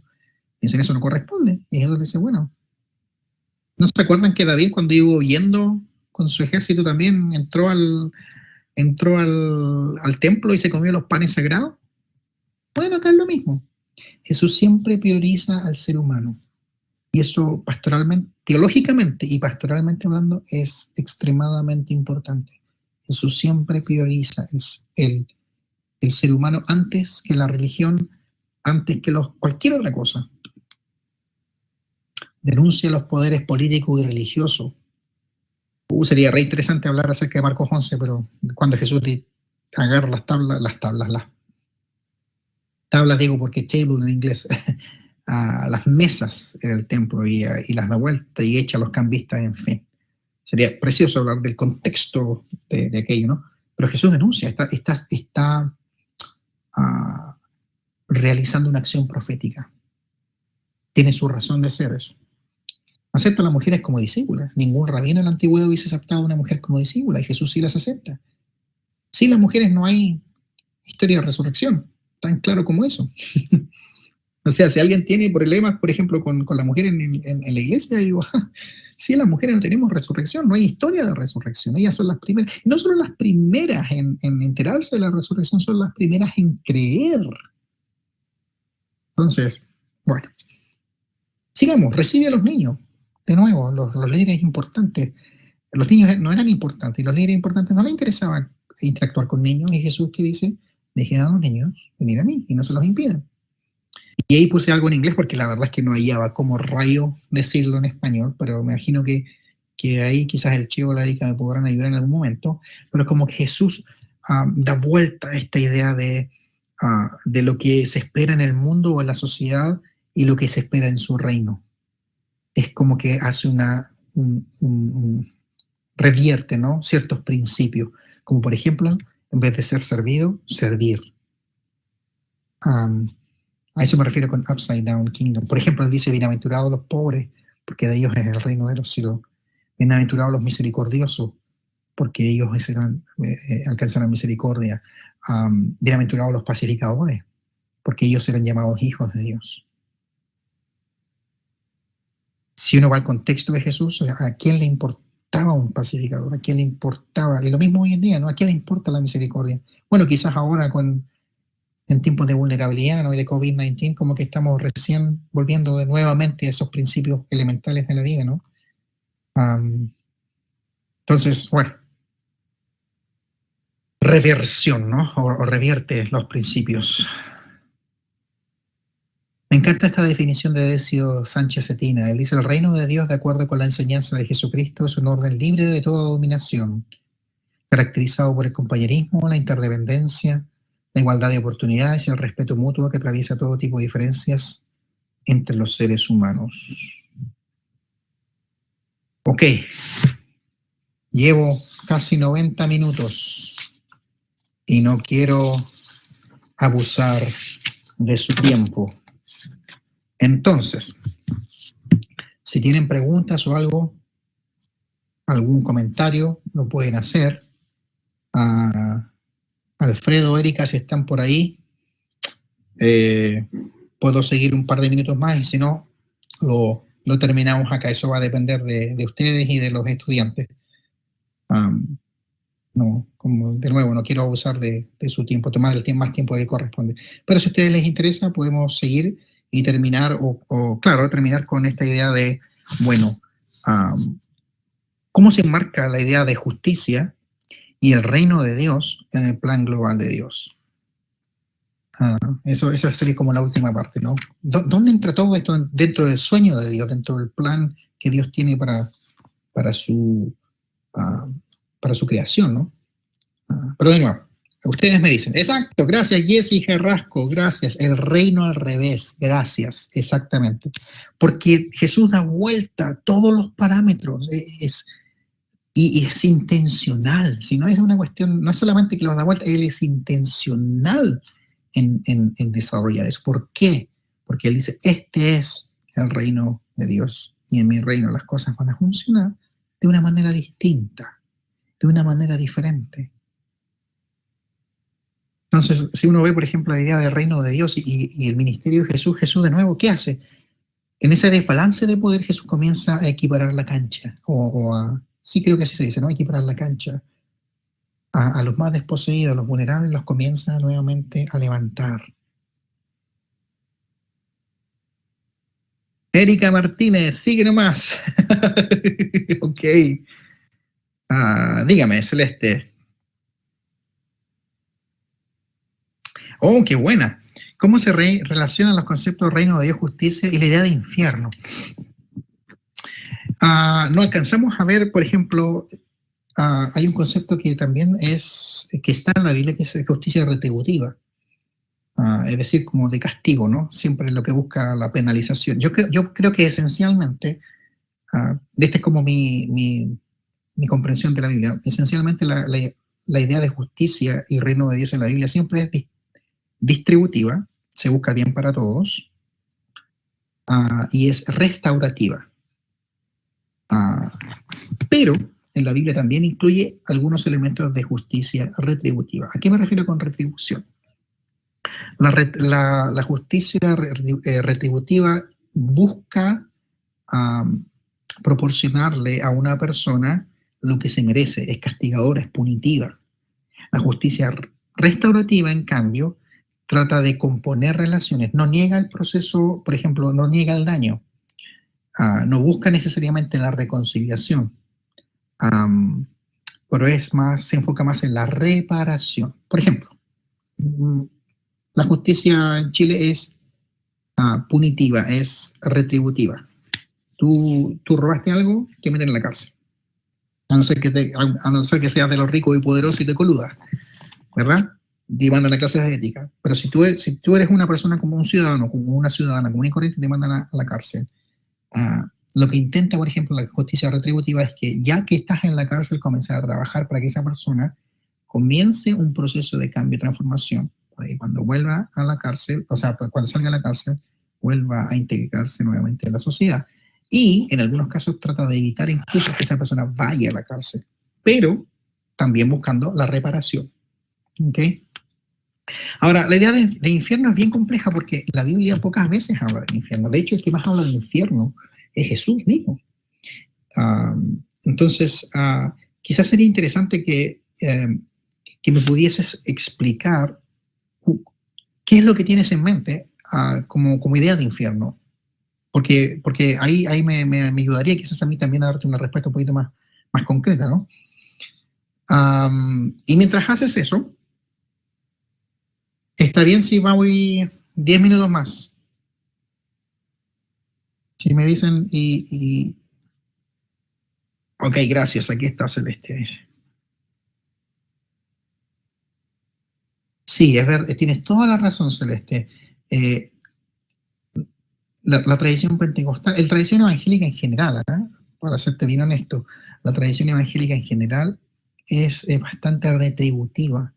Dicen, eso no corresponde. Y Jesús le dice, bueno, ¿no se acuerdan que David cuando iba huyendo con su ejército también entró al templo y se comió los panes sagrados? Bueno, acá es lo mismo. Jesús siempre prioriza al ser humano. Y eso pastoralmente, teológicamente y pastoralmente hablando, es extremadamente importante. Jesús siempre prioriza el ser humano antes que la religión, antes que cualquier otra cosa. Denuncia los poderes políticos y religiosos. Sería re interesante hablar acerca de Marcos 11, pero cuando Jesús agarra las tablas digo porque table en inglés, a las mesas del templo y las da vuelta y echa a los cambistas, en fin. Sería precioso hablar del contexto de aquello, ¿no? Pero Jesús denuncia, está realizando una acción profética. Tiene su razón de ser eso. Acepta a las mujeres como discípulas. Ningún rabino en la antigüedad hubiese aceptado a una mujer como discípula, y Jesús sí las acepta. Sin las mujeres no hay historia de resurrección, tan claro como eso. O sea, si alguien tiene problemas, por ejemplo, con la mujer en la iglesia, digo, si las mujeres no tenemos resurrección, no hay historia de resurrección. Ellas son las primeras, y no solo las primeras en enterarse de la resurrección, son las primeras en creer. Entonces, bueno, sigamos, recibe a los niños. De nuevo, los líderes importantes. Los niños no eran importantes, y los líderes importantes no les interesaba interactuar con niños, y Jesús que dice, dejen a los niños venir a mí, y no se los impidan. Y ahí puse algo en inglés porque la verdad es que no hallaba como rayo decirlo en español, pero me imagino que ahí quizás el Chivo o la Erika me podrán ayudar en algún momento, pero como que Jesús da vuelta a esta idea de lo que se espera en el mundo o en la sociedad y lo que se espera en su reino. Es como que hace revierte, ¿no? Ciertos principios, como por ejemplo, en vez de ser servido, servir. A eso me refiero con Upside Down Kingdom. Por ejemplo, él dice, bienaventurados los pobres, porque de ellos es el reino de los cielos. Bienaventurados los misericordiosos, porque ellos alcanzarán misericordia. Bienaventurados los pacificadores, porque ellos serán llamados hijos de Dios. Si uno va al contexto de Jesús, o sea, ¿a quién le importaba un pacificador? ¿A quién le importaba? Y lo mismo hoy en día, ¿no? ¿A quién le importa la misericordia? Bueno, quizás ahora en tiempos de vulnerabilidad, ¿no? Y de COVID-19, como que estamos recién volviendo nuevamente a esos principios elementales de la vida, ¿no? Entonces, bueno, reversión, ¿no? O revierte los principios. Me encanta esta definición de Decio Sánchez Cetina. Él dice, el reino de Dios, de acuerdo con la enseñanza de Jesucristo, es un orden libre de toda dominación, caracterizado por el compañerismo, la interdependencia, la igualdad de oportunidades y el respeto mutuo que atraviesa todo tipo de diferencias entre los seres humanos. Ok, llevo casi 90 minutos y no quiero abusar de su tiempo. Entonces, si tienen preguntas o algo, algún comentario, lo pueden hacer. Alfredo, Erika, si están por ahí, puedo seguir un par de minutos más y si no, lo terminamos acá. Eso va a depender de ustedes y de los estudiantes. No, como de nuevo, no quiero abusar de su tiempo, tomar más tiempo que corresponde. Pero si a ustedes les interesa, podemos seguir y terminar, claro, terminar con esta idea de, bueno, ¿cómo se enmarca la idea de justicia y el reino de Dios en el plan global de Dios? Eso sería como la última parte, ¿no? ¿Dónde entra todo esto dentro del sueño de Dios, dentro del plan que Dios tiene para su creación, ¿no? Pero de nuevo, ustedes me dicen, exacto, gracias Jessy Gerrasco, gracias, el reino al revés, gracias, exactamente. Porque Jesús da vuelta a todos los parámetros, y es intencional, si no es una cuestión, no es solamente que los da vuelta, Él es intencional en desarrollar eso. ¿Por qué? Porque Él dice, este es el reino de Dios, y en mi reino las cosas van a funcionar de una manera distinta, de una manera diferente. Entonces, si uno ve, por ejemplo, la idea del reino de Dios y el ministerio de Jesús, Jesús de nuevo, ¿qué hace? En ese desbalance de poder, Jesús comienza a equiparar la cancha, sí creo que así se dice, ¿no? Equiparar la cancha. A los más desposeídos, a los vulnerables, los comienza nuevamente a levantar. Erika Martínez, sigue nomás. Ok. Dígame, Celeste. Oh, qué buena. ¿Cómo se relacionan los conceptos de reino de Dios, justicia y la idea de infierno? No alcanzamos a ver, por ejemplo, hay un concepto que también que está en la Biblia, que es justicia retributiva. Es decir, como de castigo, ¿no? Siempre lo que busca la penalización. Yo creo que esencialmente, esta es como mi comprensión de la Biblia, ¿no? Esencialmente la idea de justicia y reino de Dios en la Biblia siempre es distributiva, se busca bien para todos, y es restaurativa. Pero en la Biblia también incluye algunos elementos de justicia retributiva. ¿A qué me refiero con retribución? La justicia retributiva busca proporcionarle a una persona lo que se merece, es castigadora, es punitiva. La justicia restaurativa, en cambio, trata de componer relaciones, no niega el proceso, por ejemplo, no niega el daño, no busca necesariamente la reconciliación, pero se enfoca más en la reparación. Por ejemplo, la justicia en Chile es punitiva, es retributiva. Tú robaste algo, te meten en la cárcel. A no ser que seas de los ricos y poderosos y te coludas, ¿verdad? Te mandan a clases de ética. Pero si tú eres una persona como un ciudadano, como una ciudadana común y corriente, te mandan a la cárcel. Lo que intenta, por ejemplo, la justicia retributiva es que ya que estás en la cárcel, comenzar a trabajar para que esa persona comience un proceso de cambio y transformación. Y cuando vuelva a la cárcel, o sea, cuando salga de la cárcel, vuelva a integrarse nuevamente en la sociedad. Y en algunos casos trata de evitar incluso que esa persona vaya a la cárcel, pero también buscando la reparación. ¿Ok? Ahora, la idea de infierno es bien compleja porque la Biblia pocas veces habla del infierno. De hecho, el que más habla del infierno es Jesús mismo. Entonces, quizás sería interesante que me pudieses explicar qué es lo que tienes en mente como idea de infierno. Porque ahí me ayudaría quizás a mí también a darte una respuesta un poquito más concreta, ¿no? Y mientras haces eso, está bien si voy 10 minutos más. Si me dicen Ok, gracias, aquí está Celeste. Sí, es verdad, tienes toda la razón, Celeste. La tradición pentecostal, la tradición evangélica en general, para serte bien honesto, la tradición evangélica en general es bastante retributiva,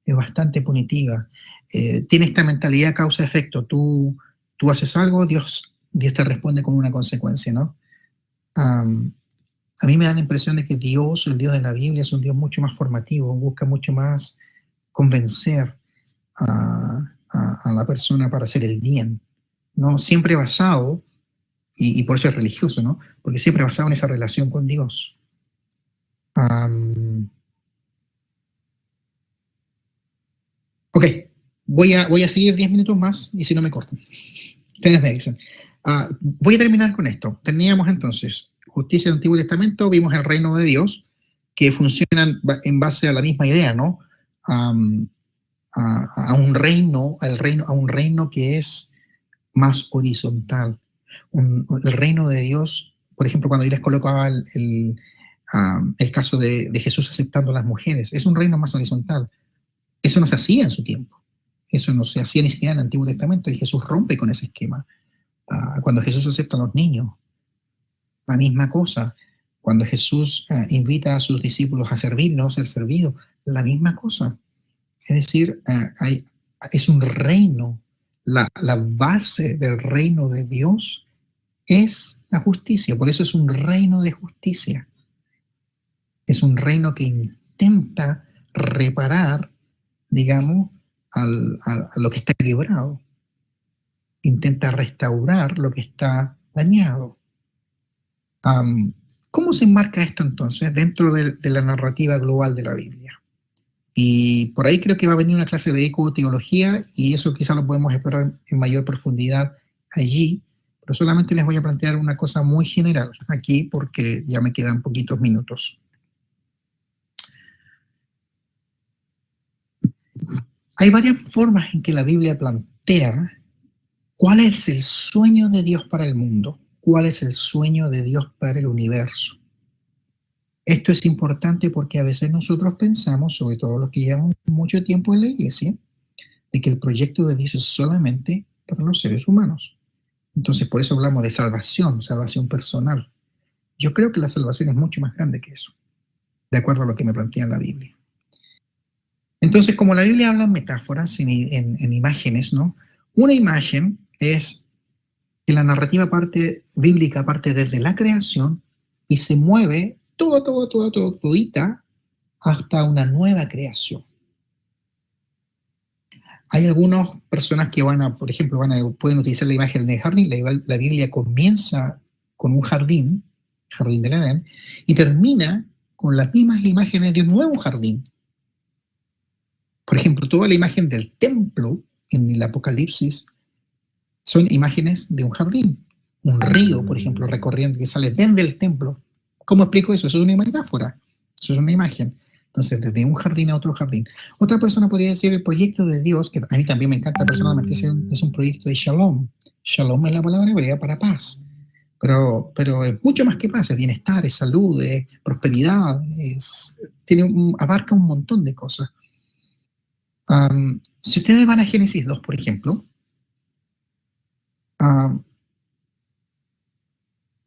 es bastante punitiva. Tiene esta mentalidad causa-efecto. Tú tú haces algo, Dios te responde con una consecuencia, ¿no? A mí me da la impresión de que Dios, el Dios de la Biblia, es un Dios mucho más formativo, busca mucho más convencer a la persona para hacer el bien, ¿no? Siempre basado, y por eso es religioso, ¿no? Porque siempre basado en esa relación con Dios. Ok, voy a seguir 10 minutos más y si no me cortan. Ustedes me dicen. Voy a terminar con esto. Teníamos entonces justicia del Antiguo Testamento, vimos el reino de Dios, que funcionan en base a la misma idea, ¿no? A un reino que es más horizontal. El reino de Dios, por ejemplo, cuando yo les colocaba el caso de Jesús aceptando a las mujeres, es un reino más horizontal. Eso no se hacía en su tiempo. Eso no se hacía ni siquiera en el Antiguo Testamento y Jesús rompe con ese esquema. Cuando Jesús acepta a los niños, la misma cosa. Cuando Jesús invita a sus discípulos a servir, no a ser servido, la misma cosa. Es decir, es un reino. La base del reino de Dios es la justicia. Por eso es un reino de justicia. Es un reino que intenta reparar, digamos, a lo que está quebrado. Intenta restaurar lo que está dañado. ¿Cómo se enmarca esto entonces dentro de la narrativa global de la Biblia? Y por ahí creo que va a venir una clase de ecoteología y eso quizá lo podemos explorar en mayor profundidad allí, pero solamente les voy a plantear una cosa muy general aquí porque ya me quedan poquitos minutos. Hay varias formas en que la Biblia plantea cuál es el sueño de Dios para el mundo, cuál es el sueño de Dios para el universo. Esto es importante porque a veces nosotros pensamos, sobre todo los que llevamos mucho tiempo en la iglesia, de que el proyecto de Dios es solamente para los seres humanos. Entonces, por eso hablamos de salvación personal. Yo creo que la salvación es mucho más grande que eso, de acuerdo a lo que me plantea en la Biblia. Entonces, como la Biblia habla en metáforas, en imágenes, ¿no? Una imagen es que la narrativa bíblica parte desde la creación y se mueve todita hasta una nueva creación. Hay algunas personas que por ejemplo, pueden utilizar la imagen del jardín. La Biblia comienza con un jardín del Edén, y termina con las mismas imágenes de un nuevo jardín. Por ejemplo, toda la imagen del templo en el Apocalipsis son imágenes de un jardín. Un río, por ejemplo, recorriendo, que sale desde el templo. ¿Cómo explico eso? Eso es una metáfora, eso es una imagen. Entonces, desde un jardín a otro jardín. Otra persona podría decir el proyecto de Dios, que a mí también me encanta personalmente, es un proyecto de shalom. Shalom es la palabra hebrea para paz. Pero es mucho más que paz, es bienestar, es salud, es prosperidad, abarca un montón de cosas. Si ustedes van a Génesis 2, por ejemplo,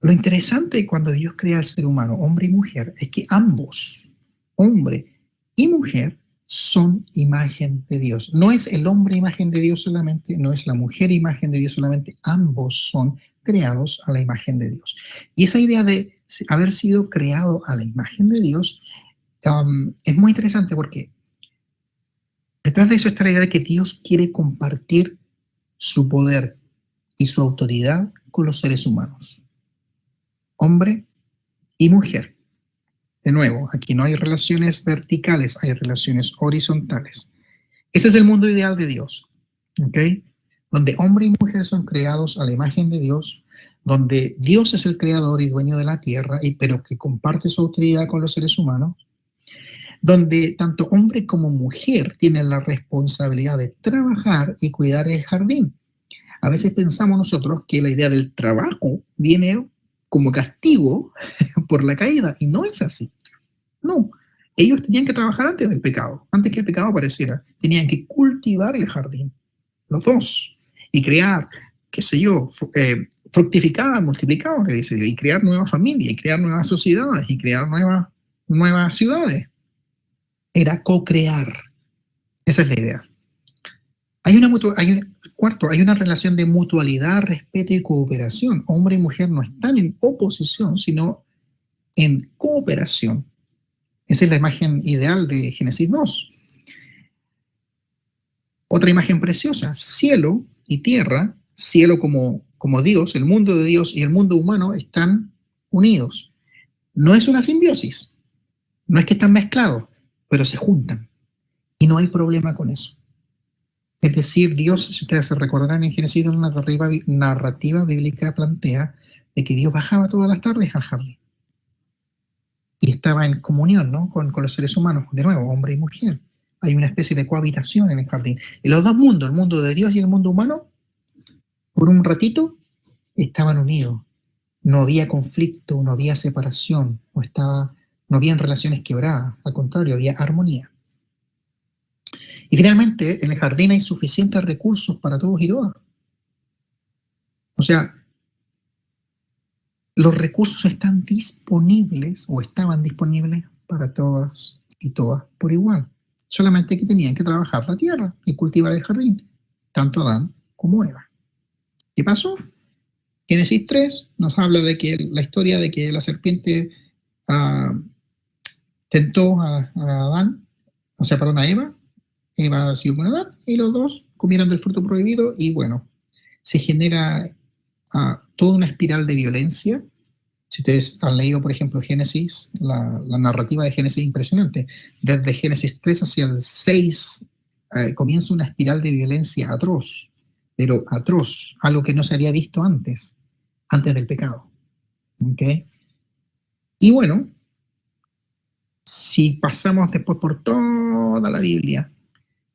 lo interesante cuando Dios crea al ser humano, hombre y mujer, es que ambos, hombre y mujer, son imagen de Dios. No es el hombre imagen de Dios solamente, no es la mujer imagen de Dios solamente, ambos son creados a la imagen de Dios. Y esa idea de haber sido creado a la imagen de Dios es muy interesante porque detrás de eso está la idea de que Dios quiere compartir su poder y su autoridad con los seres humanos. Hombre y mujer. De nuevo, aquí no hay relaciones verticales, hay relaciones horizontales. Ese es el mundo ideal de Dios, ¿ok? Donde hombre y mujer son creados a la imagen de Dios, donde Dios es el creador y dueño de la tierra, pero que comparte su autoridad con los seres humanos, donde tanto hombre como mujer tienen la responsabilidad de trabajar y cuidar el jardín. A veces pensamos nosotros que la idea del trabajo viene como castigo por la caída, y no es así. No, ellos tenían que trabajar antes del pecado, antes que el pecado apareciera. Tenían que cultivar el jardín, los dos, y crear, qué sé yo, fructificar, multiplicar, que dice Dios, y crear nuevas familias, y crear nuevas sociedades, y crear nuevas ciudades. Era co-crear. Esa es la idea. Cuarto, hay una relación de mutualidad, respeto y cooperación. Hombre y mujer no están en oposición, sino en cooperación. Esa es la imagen ideal de Génesis 2. Otra imagen preciosa, cielo y tierra, cielo como Dios, el mundo de Dios y el mundo humano están unidos. No es una simbiosis, no es que están mezclados, pero se juntan y no hay problema con eso. Es decir, Dios, si ustedes se recordarán en Génesis, una narrativa bíblica plantea de que Dios bajaba todas las tardes al jardín y estaba en comunión, ¿no?, con los seres humanos, de nuevo, hombre y mujer. Hay una especie de cohabitación en el jardín. Y los dos mundos, el mundo de Dios y el mundo humano, por un ratito estaban unidos. No había conflicto, no había separación, no habían relaciones quebradas. Al contrario, había armonía. Y finalmente, en el jardín hay suficientes recursos para todos y todas. O sea, los recursos están disponibles o estaban disponibles para todas y todas por igual. Solamente que tenían que trabajar la tierra y cultivar el jardín, tanto Adán como Eva. ¿Qué pasó? Génesis 3 nos habla de que la historia de que la serpiente tentó a Adán, a Eva. Eva siguió con Adán y los dos comieron del fruto prohibido y bueno, se genera toda una espiral de violencia. Si ustedes han leído, por ejemplo, Génesis, la narrativa de Génesis es impresionante. Desde Génesis 3 hacia el 6 comienza una espiral de violencia atroz, pero atroz, algo que no se había visto antes del pecado. ¿Okay? Y bueno, si pasamos después por toda la Biblia,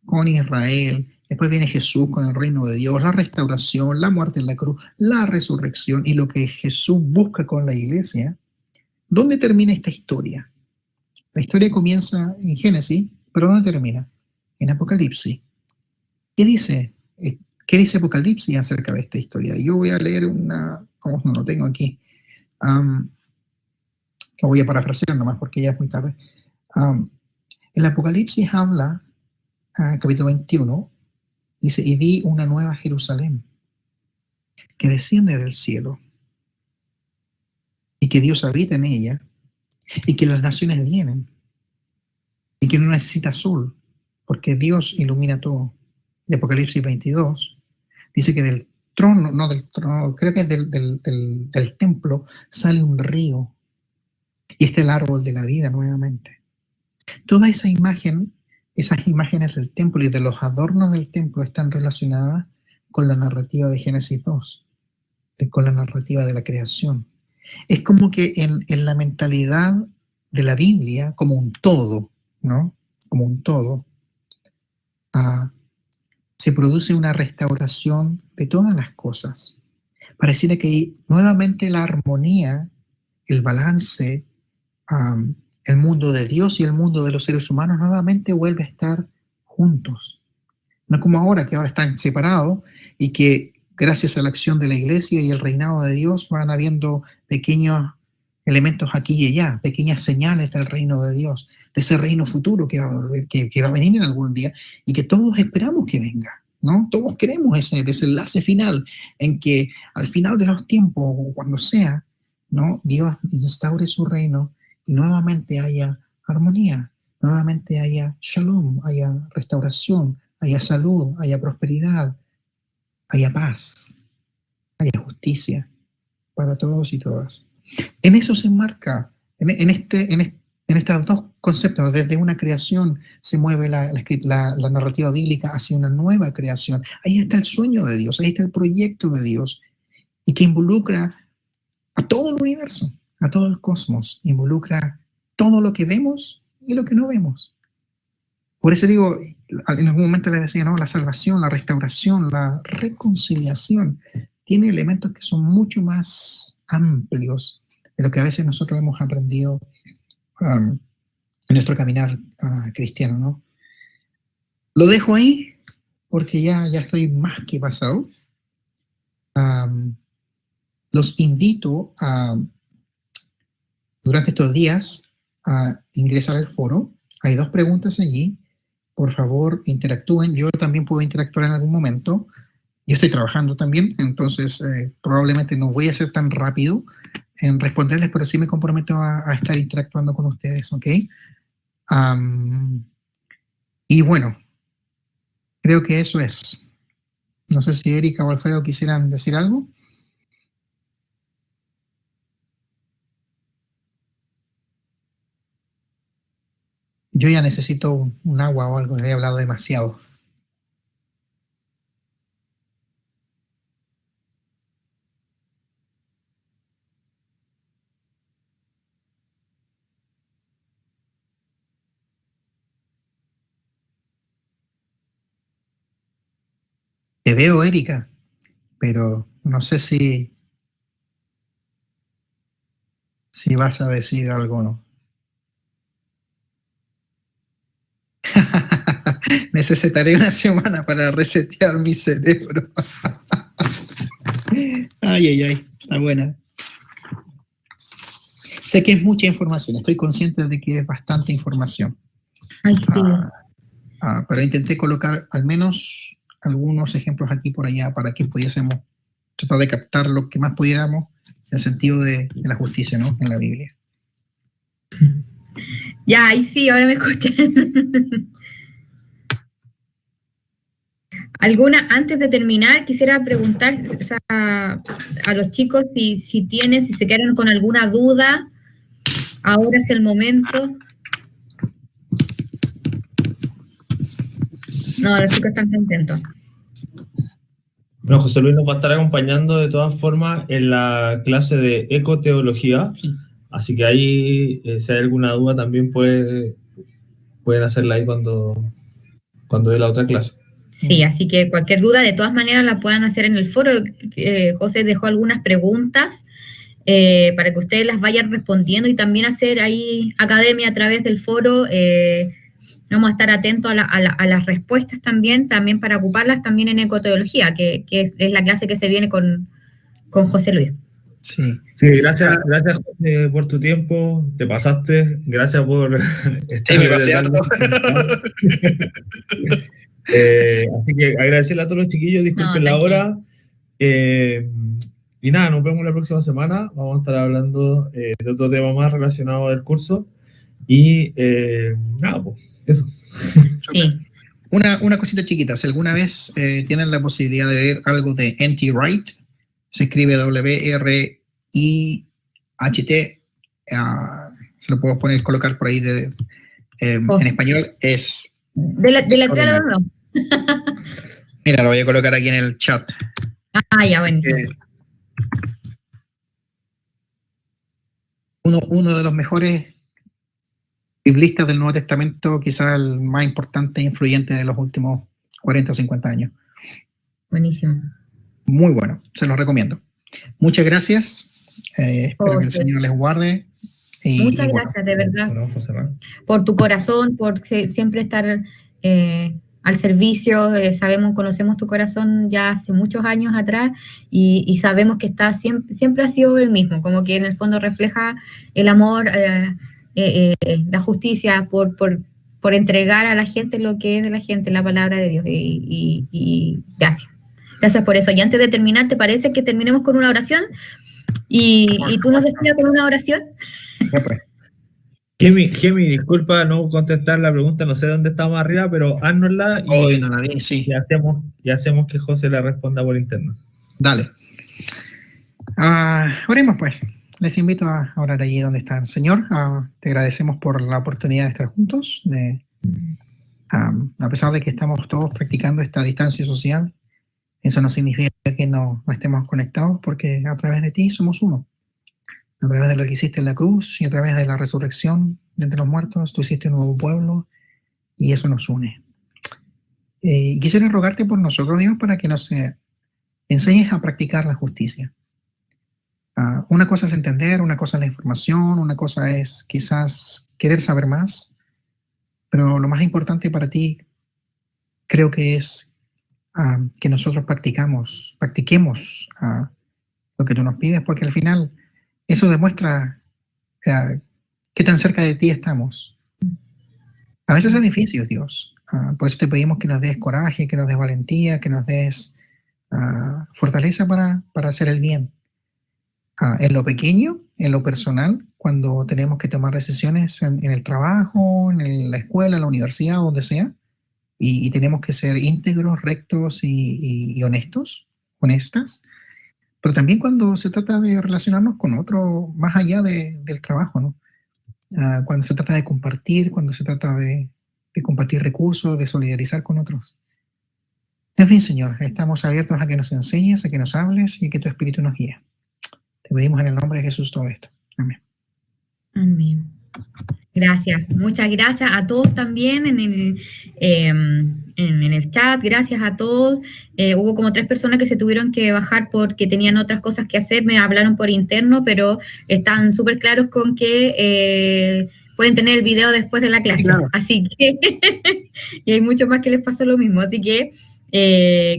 con Israel, después viene Jesús con el reino de Dios, la restauración, la muerte en la cruz, la resurrección y lo que Jesús busca con la iglesia. ¿Dónde termina esta historia? La historia comienza en Génesis, pero ¿dónde termina? En Apocalipsis. ¿Qué dice Apocalipsis acerca de esta historia? Yo voy a leer no lo tengo aquí. Lo voy a parafrasear nomás porque ya es muy tarde. El Apocalipsis habla, capítulo 21, dice, y vi una nueva Jerusalén que desciende del cielo y que Dios habita en ella y que las naciones vienen y que no necesita sol porque Dios ilumina todo. Y Apocalipsis 22 dice que del trono, no del trono, creo que es del templo, sale un río y está el árbol de la vida nuevamente. Toda esa imagen, esas imágenes del templo y de los adornos del templo están relacionadas con la narrativa de Génesis 2, con la narrativa de la creación. Es como que en la mentalidad de la Biblia, como un todo, ¿no? Como un todo, se produce una restauración de todas las cosas. Pareciera que nuevamente la armonía, el balance, el mundo de Dios y el mundo de los seres humanos nuevamente vuelve a estar juntos. No como ahora, que ahora están separados y que gracias a la acción de la iglesia y el reinado de Dios van habiendo pequeños elementos aquí y allá, pequeñas señales del reino de Dios, de ese reino futuro que va a venir en algún día y que todos esperamos que venga, ¿no? Todos queremos ese desenlace final en que al final de los tiempos o cuando sea, ¿no?, Dios instaure su reino y nuevamente haya armonía, nuevamente haya shalom, haya restauración, haya salud, haya prosperidad, haya paz, haya justicia para todos y todas. En eso se enmarca, en estos dos conceptos. Desde una creación se mueve la narrativa bíblica hacia una nueva creación. Ahí está el sueño de Dios, ahí está el proyecto de Dios, y que involucra a todo el universo, a todo el cosmos, involucra todo lo que vemos y lo que no vemos. Por eso digo, en algún momento les decía, ¿no?, la salvación, la restauración, la reconciliación, tiene elementos que son mucho más amplios de lo que a veces nosotros hemos aprendido en nuestro caminar cristiano, ¿no? Lo dejo ahí porque ya estoy más que pasado. Los invito durante estos días a ingresar al foro. Hay 2 preguntas allí por favor, interactúen. Yo también puedo interactuar en algún momento. Yo estoy trabajando también, entonces probablemente no voy a ser tan rápido en responderles, pero sí me comprometo a estar interactuando con ustedes, ¿ok? Y bueno, creo que eso es. No sé si Erika o Alfredo quisieran decir algo. Yo ya necesito un agua o algo, he hablado demasiado. Te veo, Erika, pero no sé si vas a decir algo o no. Necesitaré una semana para resetear mi cerebro. Ay, ay, ay, está buena. Sé que es mucha información, estoy consciente de que es bastante información. Ay, sí. Pero intenté colocar al menos algunos ejemplos aquí por allá para que pudiésemos tratar de captar lo que más pudiéramos en el sentido de la justicia, ¿no? En la Biblia. Ya, ahí sí, ahora me escuchan. Antes de terminar, quisiera preguntar a los chicos si se quedan con alguna duda. Ahora es el momento. No, los chicos están contentos. Bueno, José Luis nos va a estar acompañando de todas formas en la clase de ecoteología, así que ahí, si hay alguna duda, también pueden hacerla ahí cuando dé la otra clase. Sí, así que cualquier duda, de todas maneras, la puedan hacer en el foro. José dejó algunas preguntas para que ustedes las vayan respondiendo y también hacer ahí academia a través del foro. Vamos a estar atentos a las respuestas también para ocuparlas también en ecoteología, que es la clase que se viene con José Luis. Sí, gracias José, por tu tiempo, te pasaste, gracias por estar. Sí, me pasé harto. Así que agradecerle a todos los chiquillos, disculpen la hora. Y nada, nos vemos la próxima semana. Vamos a estar hablando de otro tema más relacionado del curso. Y nada, pues, eso. Sí. Una cosita chiquita, si alguna vez tienen la posibilidad de ver algo de N.T. Wright, se escribe W-R-I-H-T, se lo puedo colocar por ahí en español, es... De la no. Mira, lo voy a colocar aquí en el chat. Ya, buenísimo. Uno de los mejores biblistas del Nuevo Testamento, quizás el más importante e influyente de los últimos 40 o 50 años. Buenísimo. Muy bueno, se los recomiendo. Muchas gracias. Espero que el Señor les guarde. Muchas gracias, de verdad, por tu corazón, por siempre estar al servicio. Conocemos tu corazón ya hace muchos años atrás y sabemos que siempre ha sido el mismo, como que en el fondo refleja el amor, la justicia por entregar a la gente lo que es de la gente, la palabra de Dios. Y gracias. Gracias por eso. Y antes de terminar, ¿te parece que terminemos con una oración? ¿Y tú nos despidas con una oración? Gemi, disculpa no contestar la pregunta, no sé dónde estamos arriba, pero háznosla y hacemos que José la responda por interno. Dale. Oremos pues. Les invito a orar allí donde están. Señor, te agradecemos por la oportunidad de estar juntos, a pesar de que estamos todos practicando esta distancia social. Eso no significa que no estemos conectados, porque a través de ti somos uno. A través de lo que hiciste en la cruz y a través de la resurrección de entre los muertos, tú hiciste un nuevo pueblo y eso nos une. Y quisiera rogarte por nosotros, Dios, para que nos enseñes a practicar la justicia. Una cosa es entender, una cosa es la información, una cosa es quizás querer saber más, pero lo más importante para ti creo que es que nosotros practiquemos lo que tú nos pides, porque al final eso demuestra qué tan cerca de ti estamos. A veces es difícil, Dios. Por eso te pedimos que nos des coraje, que nos des valentía, que nos des fortaleza para hacer el bien. En lo pequeño, en lo personal, cuando tenemos que tomar decisiones en el trabajo, en la escuela, en la universidad, donde sea, y tenemos que ser íntegros, rectos y honestas, pero también cuando se trata de relacionarnos con otro más allá del trabajo, ¿no? Cuando se trata de compartir, cuando se trata de compartir recursos, de solidarizar con otros. En fin, Señor, estamos abiertos a que nos enseñes, a que nos hables y que tu Espíritu nos guíe. Te pedimos en el nombre de Jesús todo esto. Amén. Amén. Gracias. Muchas gracias a todos también en el chat. Gracias a todos. Hubo como 3 personas que se tuvieron que bajar porque tenían otras cosas que hacer. Me hablaron por interno, pero están súper claros con que pueden tener el video después de la clase. Claro. Así que, y hay muchos más que les pasó lo mismo. Así que,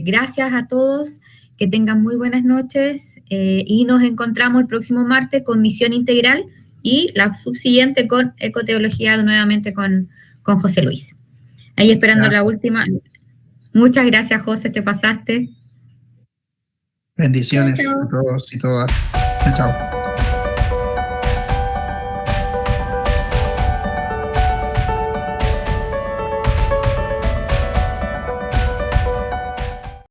gracias a todos. Que tengan muy buenas noches. Y nos encontramos el próximo martes con Misión Integral y la subsiguiente con Ecoteología nuevamente con José Luis. Ahí esperando gracias. La última. Muchas gracias, José, te pasaste. Bendiciones a todos y todas. Chao, chao.